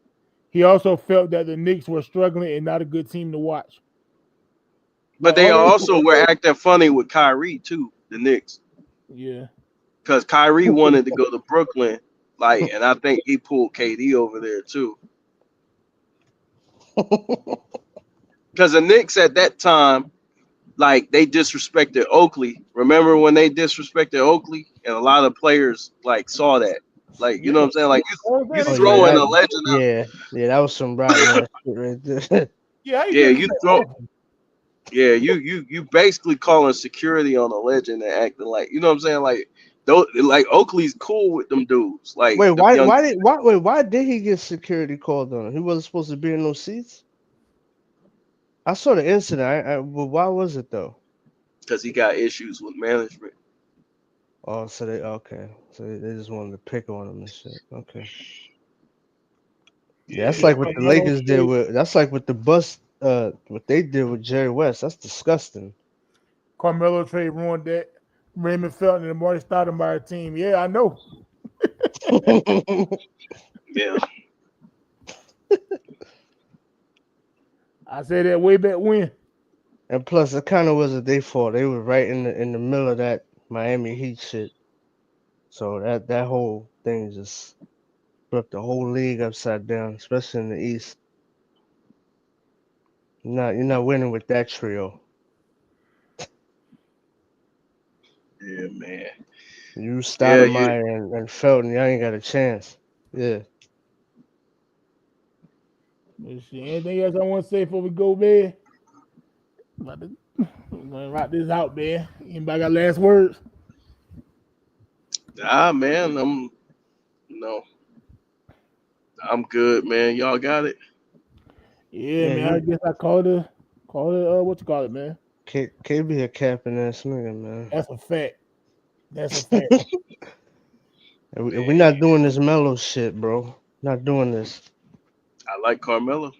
He also felt that the Knicks were struggling and not a good team to watch. but Like they all that also were acting funny with Kyrie too, the Knicks, yeah. because Kyrie wanted to go to Brooklyn, like, and I think he pulled KD over there too. Because the Knicks at that time, like, they disrespected Oakley. Remember when they disrespected Oakley, and a lot of players like saw that, like, you Yeah. know what I'm saying? Like, All I'm you saying, Oh they yeah, traded throwing that a legend out. yeah, that was some rotten ass shit right there. yeah, how you Yeah, you disrespect throw. Oakland? Yeah, you basically calling security on a legend and acting like, you know what I'm saying? Like, those, like Oakley's cool with them dudes, like Wait, the young, why did he get security called on him? He wasn't supposed to be in those seats. I saw the incident. Well, why was it though? because he got issues with management. Oh, so they okay. So they just wanted to pick on him and shit. Okay. Yeah, that's Yeah, like what man, the y'all don't Lakers did say with. That's like what the bus. What they did with Jerry West. That's disgusting. Carmelo trade ruined that. Raymond Felton and Marty Stoudemire team. Yeah, I know. Yeah. I said that way back when. And plus, it kind of wasn't their fault. They were right in the middle of that Miami Heat shit. So that whole thing just flipped the whole league upside down, especially in the East. You're not winning with that trio. Yeah, man. You Yeah, you. Stoudemire and Felton, y'all ain't got a chance. Yeah. Let's see. Anything else I want to say before we go, man? I'm gonna write this out, man. Anybody got last words? Man. No, I'm good, man. Y'all got it. Yeah, Yeah, man. I guess I call it what you call it, man. KB a capping ass nigga, man. That's a fact. That's a fact. And we're Man, not doing this mellow shit, bro. Not doing this. I like Carmelo,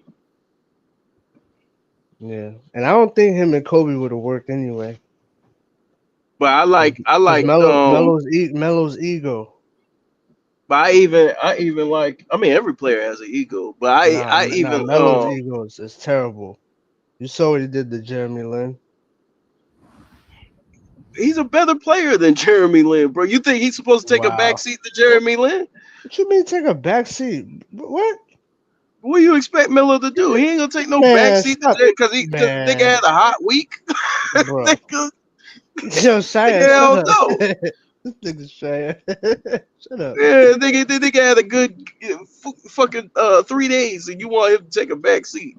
Yeah. And I don't think him and Kobe would have worked anyway. but I Cause like Melo's ego. but I even like. I mean, every player has an ego, but I Nah, even Melo's ego is terrible. You saw what he did to Jeremy Lin. he's a better player than Jeremy Lin, bro. You think he's supposed to take a back Wow. seat to Jeremy Lin? What you mean take a back seat? What? What do you expect Miller to do? He ain't gonna take no back Man, seat to stop. because nigga Man, had a hot week. bro. nigga, Yo, Shia, shut hell up. no. This nigga Shia. Shut up. Yeah, the nigga had a good fucking 3 days, and you want him to take a back seat?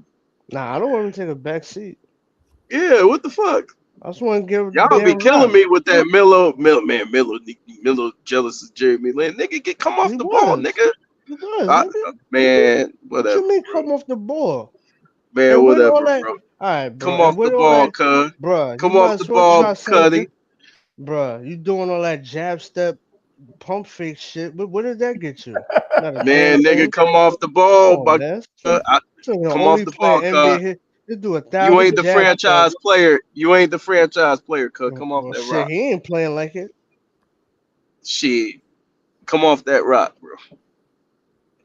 Nah, I don't want him to take a back seat. Yeah, what the fuck? I just want to give him the Y'all be damn killing rock. me with that Miller jealous of Jeremy Lin. Nigga, come He off the ball, was. nigga. He was, nigga. Man, What you whatever, mean bro. come off the ball? Man, And with all whatever, that, bro. all right, bro. Come And off with the all ball, that, cuz. bruh, you Come might off the as well try ball, something, Cuddy. bruh. You doing all that jab step, pump fake shit. What did that get you? Not a damn Man, nigga, thing. come off the Come ball, on, but man. So come off only the ball, playing NBA cuz. hit. You do a You ain't thousand the jab steps. franchise player. You ain't the franchise player, cuz. Come off Well, that shit, rock. he ain't playing like it. Shit. Come off that rock, bro.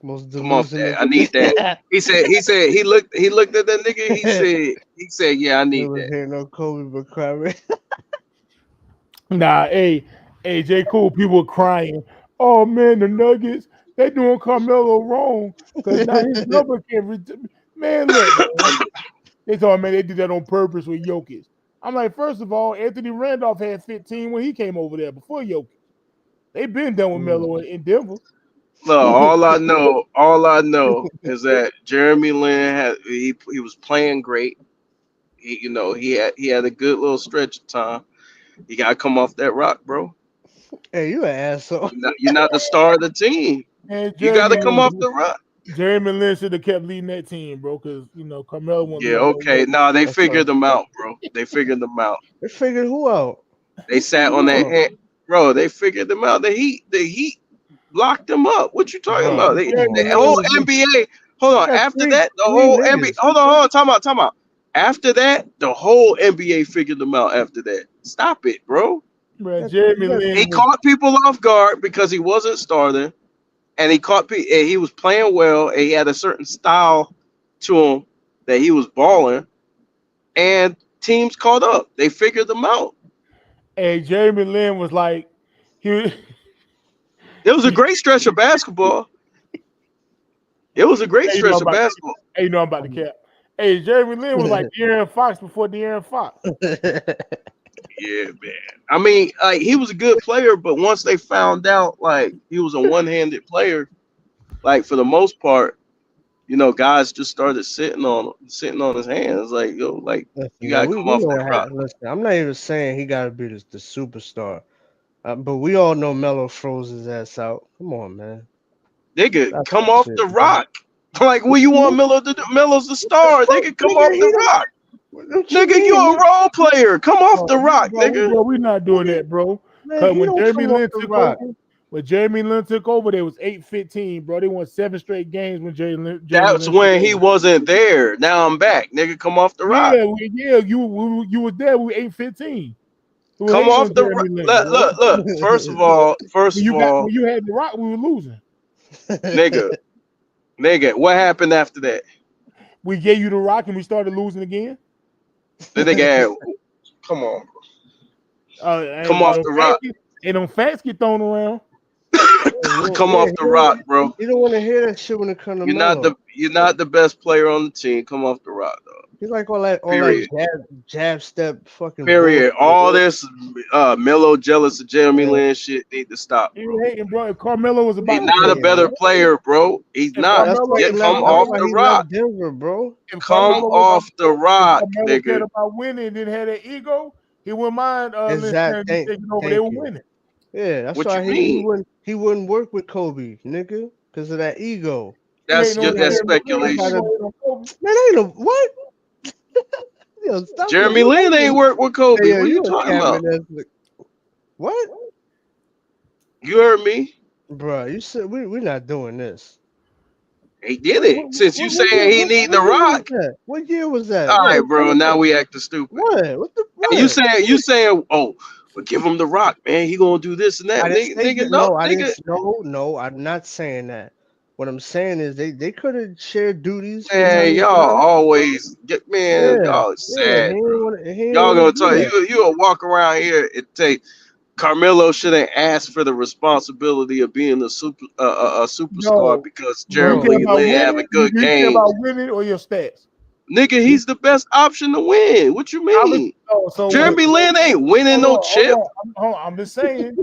Most Come off delusional. that. I need that. He looked at that nigga. He said, yeah, I need Never that. hear no Kobe but cry. Nah, hey, J. Cole, people are crying. Oh man, the Nuggets, they doing Carmelo wrong because now his number can't man, look, man. They thought, man, they did that on purpose with Jokic. I'm like, first of all, Anthony Randolph had 15 when he came over there before Jokic. They been done with Mm. Melo in Denver. No, all I know is that Jeremy Lin he was playing great. He had a good little stretch of time. You gotta come off that rock, bro. Hey, you an asshole. You're not the star of the team. And You gotta come off the rock. Jeremy Lin should have kept leading that team, bro, because Carmelo won't Yeah, lead him no okay. more. Nah, they That's all. figured them out, bro. They figured them out. They figured who out? They sat on that Bro, hand. Bro, they figured them out. The Heat locked them up. What you talking about? bro, come The Jeremy on, whole man. Lin was NBA. Hold You on. got After three that, the three whole NBA. niggas. Hold on. Time out. After that, the whole NBA figured them out. After that, stop it, bro. bro, You Jeremy got He Lin was caught people off guard because he wasn't starting, and and he was playing well. And he had a certain style to him that he was balling, and teams caught up. They figured them out. Jeremy Lin was like he It was a great stretch of basketball. It was a great hey, stretch of basketball. I'm about to cap. Hey, Jeremy Lin was like De'Aaron Fox before De'Aaron Fox. Yeah, man. I mean, like he was a good player, but once they found out like he was a one-handed player, like for the most part, guys just started sitting on his hands. Like, like Listen, you man, gotta we come off know that what rock. happened. Listen, I'm not even saying he got to be the superstar, but we all know Melo froze his ass out. Come on, man. Nigga, That's come that off shit, the man. rock. Like, what What you you want mean? Miller to do? Miller's the What the star. fuck, Nigga, come nigga? off the He rock. don't. What you Nigga, you mean, a nigga? role player. Come off Oh, the rock, Bro, nigga. we not doing that, bro. Man, Because he when don't Jeremy come off Lin the took rock. over, they was 8-15, bro. They won 7 straight games when Jeremy That's Lin took when he over. wasn't there. Now I'm back, nigga. Come off the rock. Yeah, you was there. We were 8-15. We were Come hating on off the rock. Jeremy Lin, Look, bro. look, look. First of all, When you had the rock, we were losing. nigga, what happened after that? We gave you the rock and we started losing again. The nigga had, come on, And come when off the rock. them facts get thrown around. Come off the rock, bro. You don't want to hear that shit when it comes to Melo. You're not the best player on the team. Come off the rock, dog. He's like all that Period. jab step fucking Period. bullshit. All this Melo jealous of Jeremy Lin shit need to stop, bro. You hating, bro. If Carmelo was He's about not a to better player, bro. He's if not. That's Carmelo, why he if Come left. Carmelo, off That's why the he rock. left Denver, bro. if Come Carmelo off the rock, Carmelo cared nigga. about winning and didn't have that ego, he wouldn't mind Lin Exact. taking over. They Thank were you. winning. Yeah, that's What why you mean? he wouldn't work with Kobe, nigga, because of that ego. You That's hating on that's Jeremy Lin, you speculation. gonna hate on Kobe. Man, ain't no what? Yo, stop Jeremy it. Lin ain't work with Kobe. Hey, yo, What are you you a talking about? cabinet. What? You heard me. Bro, you said we're not doing this. He did it. Since you saying he need the rock. What year was that? All right, What? bro. Now we acting stupid. What the And you saying, oh, but give him the rock, man. He gonna do this and that, I didn't say nigga. that. No, I nigga. didn't. No, I'm not saying that. What I'm saying is they could have shared duties. From Man, time to y'all time. always get y'all is Yeah. sad, He bro. ain't Y'all wanna gonna do tell that. you'll walk around here and take Carmelo shouldn't ask for the responsibility of being a superstar No, because do you Bro, care Jeremy about Lin having winning? Do good you care about games. winning or your stats? Nigga, he's the best option to win. What you mean? So Jeremy Lin ain't winning no chip. I'm just saying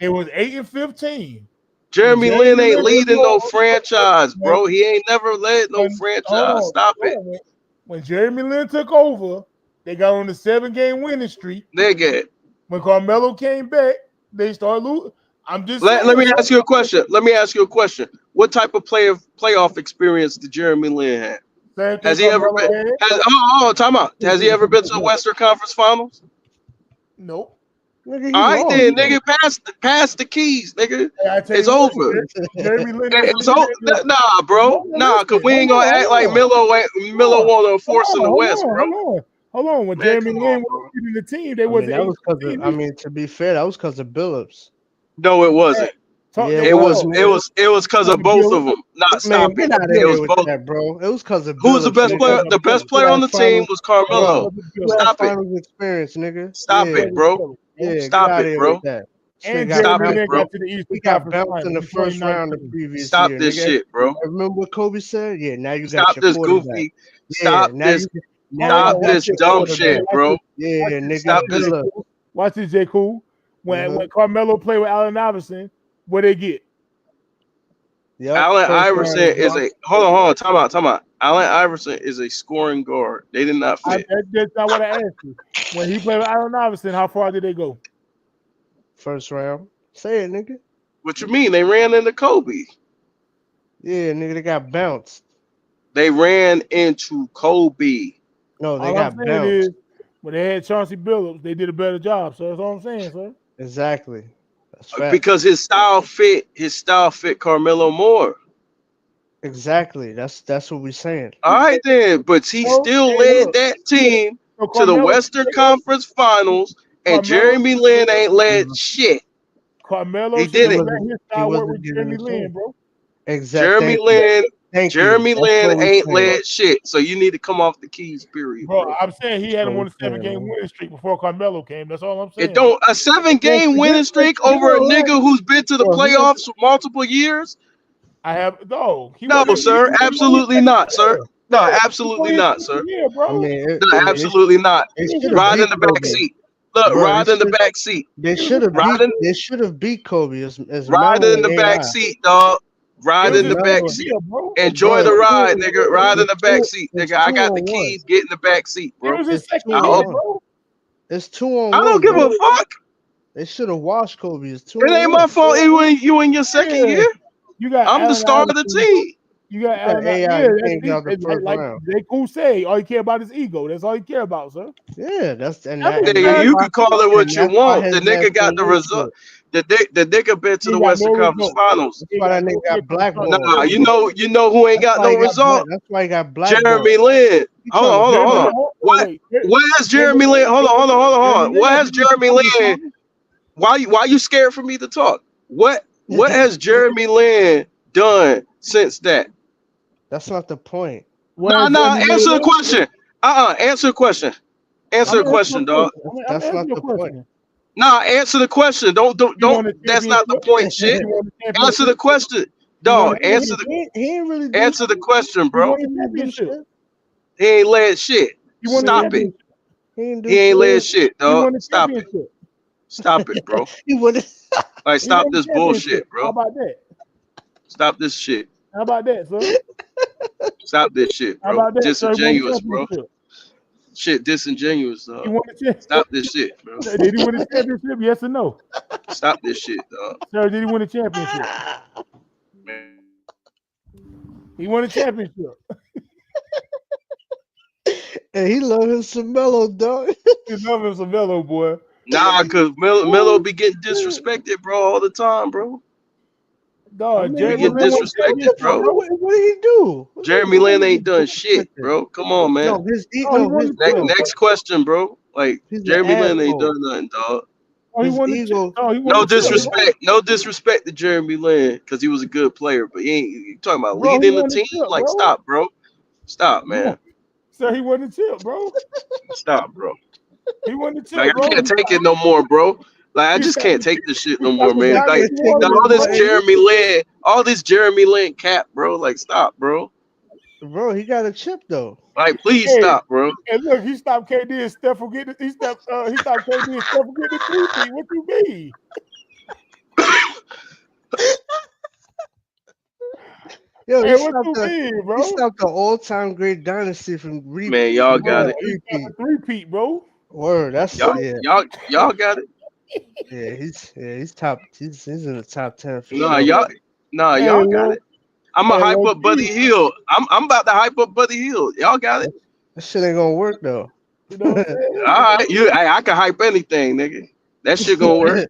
it was 8-15. Jeremy Lin ain't leading no franchise, When, bro. He ain't never led no franchise. Stop it. When Jeremy Lin took over, they got on the 7-game winning streak. Nigga. When Carmelo came back, they started losing. I'm just Let saying. me ask you a question. What type of playoff experience did Jeremy Lin have? Same thing Has he ever Carmelo been? had. Time out. Has he ever been to the Western Conference Finals? Nope. Nigga, he All right, lost. then, nigga, pass the keys, nigga. Hey, I tell It's you what, over. Jeremy Lin It's over. Nah, bro. Nah, cause we ain't gonna act like Melo want to force in the West, bro. Hold on. When Man, Jeremy come Lin on, bro. was leading the team, they I mean, wasn't that was because 8-15. of. I mean, to be fair, that was because of Billups. No, it wasn't. It was because of both of them. Nah, stop Get it. out of It here was with both. that, bro. It was because of Who was the Billups. best nigga. player? The best player on the team was Carmelo. Who had Stop it. finals experience, nigga? Stop it, bro. Yeah, Stop get out of it, here bro. with that. And Stop Jeremy it, Lin bro. got to the Eastern We got Conference bounced in the Finals first round the 2019. previous Stop year. this nigga. shit, bro. Remember what Kobe said? Yeah, now you got Stop your this quarterback. goofy. Yeah, Stop this. now Stop you got this your dumb quarterback. shit, bro. Yeah, nigga. Stop this. Billups. Watch this, J. Cool. When Carmelo played with Allen Iverson, what they get? Yep, Allen first Iverson round is a hold on, time out. Allen Iverson is a scoring guard. They did not fit. That's not what I asked you. When he played with Allen Iverson, how far did they go? first round. Say it, nigga. What you mean? They ran into Kobe. Yeah, nigga, they got bounced. They ran into Kobe. No, they All got I'm saying bounced. is, when they had Chauncey Billups, they did a better job. So that's all I'm saying, sir. Exactly. That's fact. Because his style fit Carmelo more. Exactly. That's what we're saying. All right then, but he still led that team to the Western Conference Finals, and Jeremy Lin ain't led shit. Carmelo He should did have it. let his style work with Jeremy Lin, bro. Exactly. Jeremy Lin ain't led shit, so you need to come off the keys, period, bro. I'm saying he had him on a 7-game winning streak before Carmelo came. That's all I'm saying. It don't a 7-game winning streak over a nigga who's been to the playoffs for multiple years? I have no, sir. Absolutely not, sir. No, absolutely not, sir. Yeah, bro. I mean, no, absolutely not. Ride in the back seat. Look, ride in the back seat. They should have beat Kobe. As ride in the back seat, dog. Ride in the back seat. Enjoy the ride, nigga. Ride in the back seat, nigga. I got the keys. Get in the back seat, bro. It's 2-on-1. I don't give a fuck. They should have washed Kobe. It's 2-on-1. It ain't my fault. You in your second year. You got I'm the star of the team. You got got AI yeah, that that's can't get deep. out the first Like round. J. Cool say, all you care about is ego. That's all you care about, sir. Yeah, that's Yeah, fair. you can call it what you why want. his The ass nigga got couldn't the win result. shit. The nigga been to He the ain't got no Western Conference results. Finals. That's why that nigga got blackballed. Nah, you know who ain't That's got why no he got result? That's why he got blackballed. Jeremy Lin. You Hold trying on, to hold on, do hold on. that? What? What has Jeremy Lin? Hold on, hold on, hold on, hold on. What has Jeremy Lin? Why you scared for me to talk? What has Jeremy Lin done since that? That's not the point. Nah. Answer the question. Answer the question. Answer I'm the answering your question, dog. question. I'm That's answering not your the point. question. Nah, answer the question. You won a That's not the championship. point, shit. You won a Answer the championship. question, You won a dog. championship. He ain't really do Answer the shit. question, You bro. won He a ain't really do championship. shit. He ain't led shit. You won a Stop it. championship. He ain't do He ain't shit. led shit, You dog. won a Stop it. championship. Stop it, bro. He would. Like, You stop won this a championship. bullshit, How bro. about that? Stop this shit. How about that, sir? Stop this shit, How bro. about that, sir? He won a Disingenuous, bro. championship. Shit, disingenuous, He dog. won a championship. Stop this shit, bro. Did he win a championship? Yes or no? Stop this shit, dog. Sir, did he win a championship? Man. He won a championship. And he love him some mellow, dog. You love him some mellow, boy. Nah, cause Melo be getting disrespected, bro, all the time, bro. I Dog, mean, He Jeremy get Lin won a disrespected, championship, bro. bro. what did he do? Jeremy Lin ain't done shit, bro. Come on, man. No, his Oh, he won the chip. Next question, bro. Like he's an Jeremy Lin ain't asshole. done nothing, dog. Oh, he His won the chip. ego. Oh, he won No the chip, bro. disrespect, no disrespect to Jeremy Lin, because he was a good player. But you talking about Bro, he leading the won the team? chip, Like, bro. stop, bro. Stop, man. Sir, he won the chip, bro. Stop, bro. He won the Like, chip, I bro. can't take it no more, bro. Like, I He just stopped, can't take this shit he no more, stopped the man. I Like, dynasty can't take it warriors, no all this more. bro. Jeremy Lin cap, bro. Like, stop, bro. Bro, he got a chip though. Like, please Hey, stop, bro. and look, he stopped KD and Steph from getting he stopped KD and Steph from getting the 3-peat. What you mean? Yo, Hey, what you mean, bro? he stopped the all-time great dynasty from Man, y'all Bro, got it. he stopped the 3-peat, bro. Word, that's Y'all, yeah, y'all got it. he's top. He's in the top 10 for Nah, sure. Hey, y'all got low, it. I'm gonna hype low up Buddy key. Hill. I'm about to hype up Buddy Hill. Y'all got it. That shit ain't gonna work though. You know what I'm saying? All right, I can hype anything, nigga. That shit gonna work.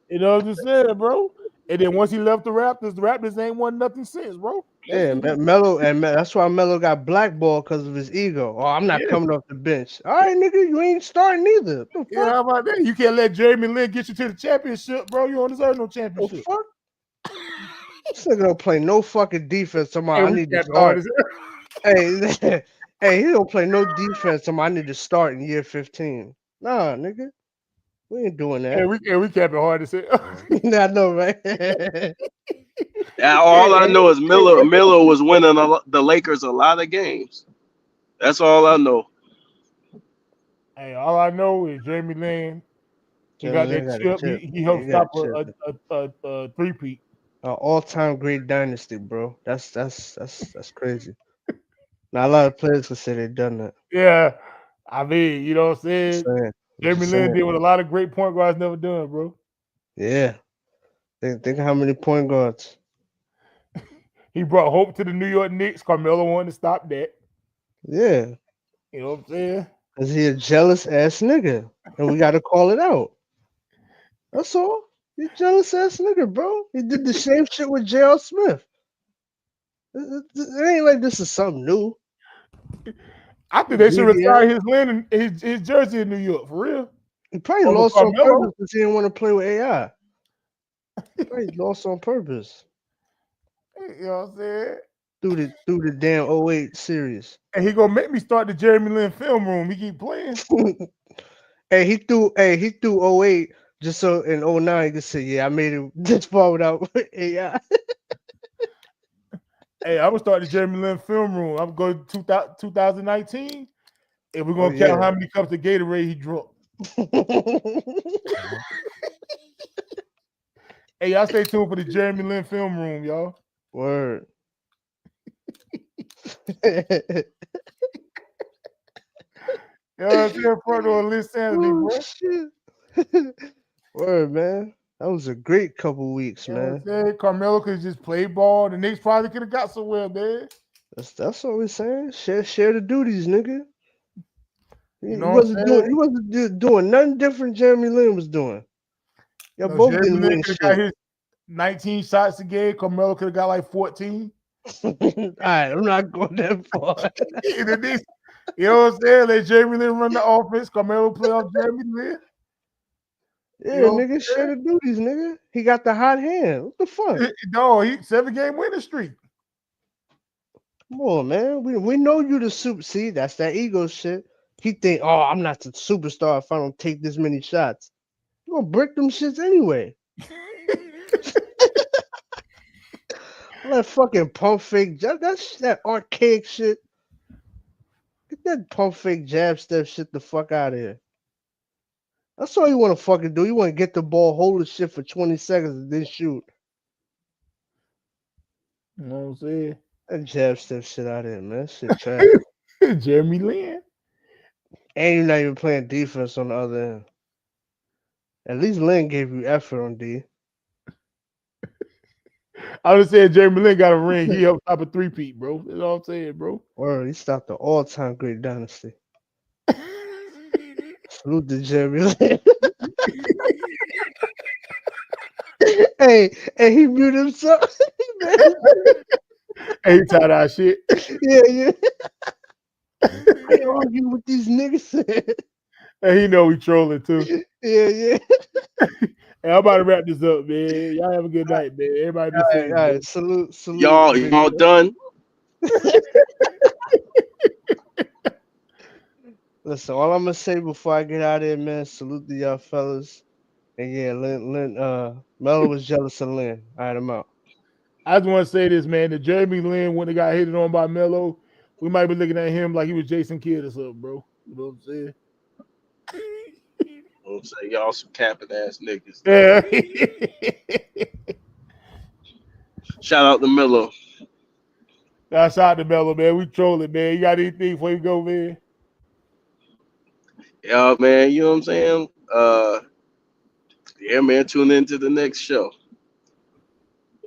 You know what I'm saying, bro? And then once he left the Raptors ain't won nothing since, bro. That's Yeah, it. Melo that's why Melo got blackballed because of his ego. Oh, I'm not Yeah. coming off the bench. All right, nigga, you ain't starting either. The fuck? Yeah, how about that? You can't let Jeremy Lin get you to the championship, bro. You don't deserve no The championship. fuck? This nigga don't play no fucking defense. Hey, I we need to capping hard start. as Hey, hey, he don't play no defense. I need to start in year 15. Nah, nigga, we ain't doing Hey, that. we capping hard as hell. I know, right? All I know is Miller was winning the Lakers a lot of games. That's all I know. Hey, all I know is Jeremy Lin. He got Jeremy that Lin got a chip. chip. He He helped got stop a chip. a 3-peat. All-time great dynasty, bro. That's crazy. Now a lot of players could say they done that. Yeah, I mean, you know what I'm saying? I'm Jeremy just Lin saying. did what a lot of great point guards never done, bro. Yeah. Think how many point guards. He brought hope to the New York Knicks. Carmelo wanted to stop that. Yeah. You know what I'm saying? Cause he a jealous ass nigga. And we gotta call it out. That's all. He jealous ass nigga, bro. He did the same shit with J.R. Smith. It ain't like this is something new. I think they should Greedy ass. retire his jersey in New York for real. He probably Over lost on Carmelo. purpose because he didn't want to play with AI. Probably lost on purpose. You know what I'm saying? Through the damn '08 series. And he gonna make me start the Jeremy Lin film room. He keep playing. He threw '08 just so in '09 he could say, yeah, I made it this far without AI. Hey, I'm gonna start the Jeremy Lin film room. I'm going to 2019, and we're gonna Oh, count yeah. how many cups of Gatorade he drunk. Hey, y'all stay tuned for the Jeremy Lin film room, y'all. Word. You know what I'm saying? Front row Liz Sanity, Oh bro. shit. Word, man. That was a great couple weeks, You know what I'm man. saying? Carmelo could just play ball. The Knicks probably could have got somewhere, man. That's what we're saying. Share the duties, nigga. You He know what wasn't I'm doing saying? he wasn't doing nothing different Jeremy Lin was doing. Y'all You know, both Jeremy didn't Lin win could have got shit. his 19 shots a game. Carmelo could have got like 14. All right, I'm not going that far. And the Knicks, you know what I'm saying? Let Jeremy Lin run the offense. Carmelo play off Jeremy Lin. You Yeah, know nigga, share the duties, nigga. He got the hot hand. What the fuck? No, he 7-game winning streak. Come on, man. We know you the super. See, that's that ego shit. He think, oh, I'm not the superstar if I don't take this many shots. You gonna brick them shits anyway. All that fucking pump fake jab. That's that archaic shit. Get that pump fake jab step shit the fuck out of here. That's all you want to fucking do. You want to get the ball, hold the shit for 20 seconds, and then shoot. You know what I'm saying? That jab step shit out of here, man. That shit trash. Jeremy Lin. And you're not even playing defense on the other end. At least Lynn gave you effort on D. I was saying Jeremy Lin got a ring. He helped stop a three-peat, bro. That's all I'm saying, bro. Or he stopped the all-time great dynasty. Salute to Jeremy Lin. Hey, he muted himself. Hey, he tied our shit. Yeah. I argue with these niggas. And he know we trolling too. Yeah. Hey, I'm about to wrap this up, man. Y'all have a good night, man. Everybody be All safe. right. Salute. Y'all done? Listen, all I'm gonna say before I get out of here, man, salute to y'all fellas. And yeah, Melo was jealous of Lynn. All right, I'm out. I just want to say this, man. If Jeremy Lin wouldn't have got hated on by Melo, we might be looking at him like he was Jason Kidd or something, bro. You know what I'm saying? I'm saying y'all some capping ass niggas. Yeah. Shout out to Miller. Shout out to Melo, man. We trolling, man. You got anything before you go, man? Yeah, man. You know what I'm saying? Yeah, man. Tune into the next show.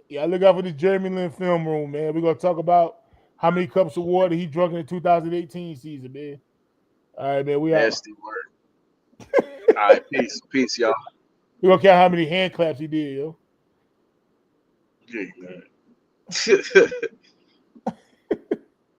Yeah, look out for the Jeremy Lin film room, man. We're gonna talk about how many cups of water he drunk in the 2018 season, man. All right, man. We out. Nasty word. All right, peace, y'all. We're gonna count how many hand claps he did, yo. Yeah, man.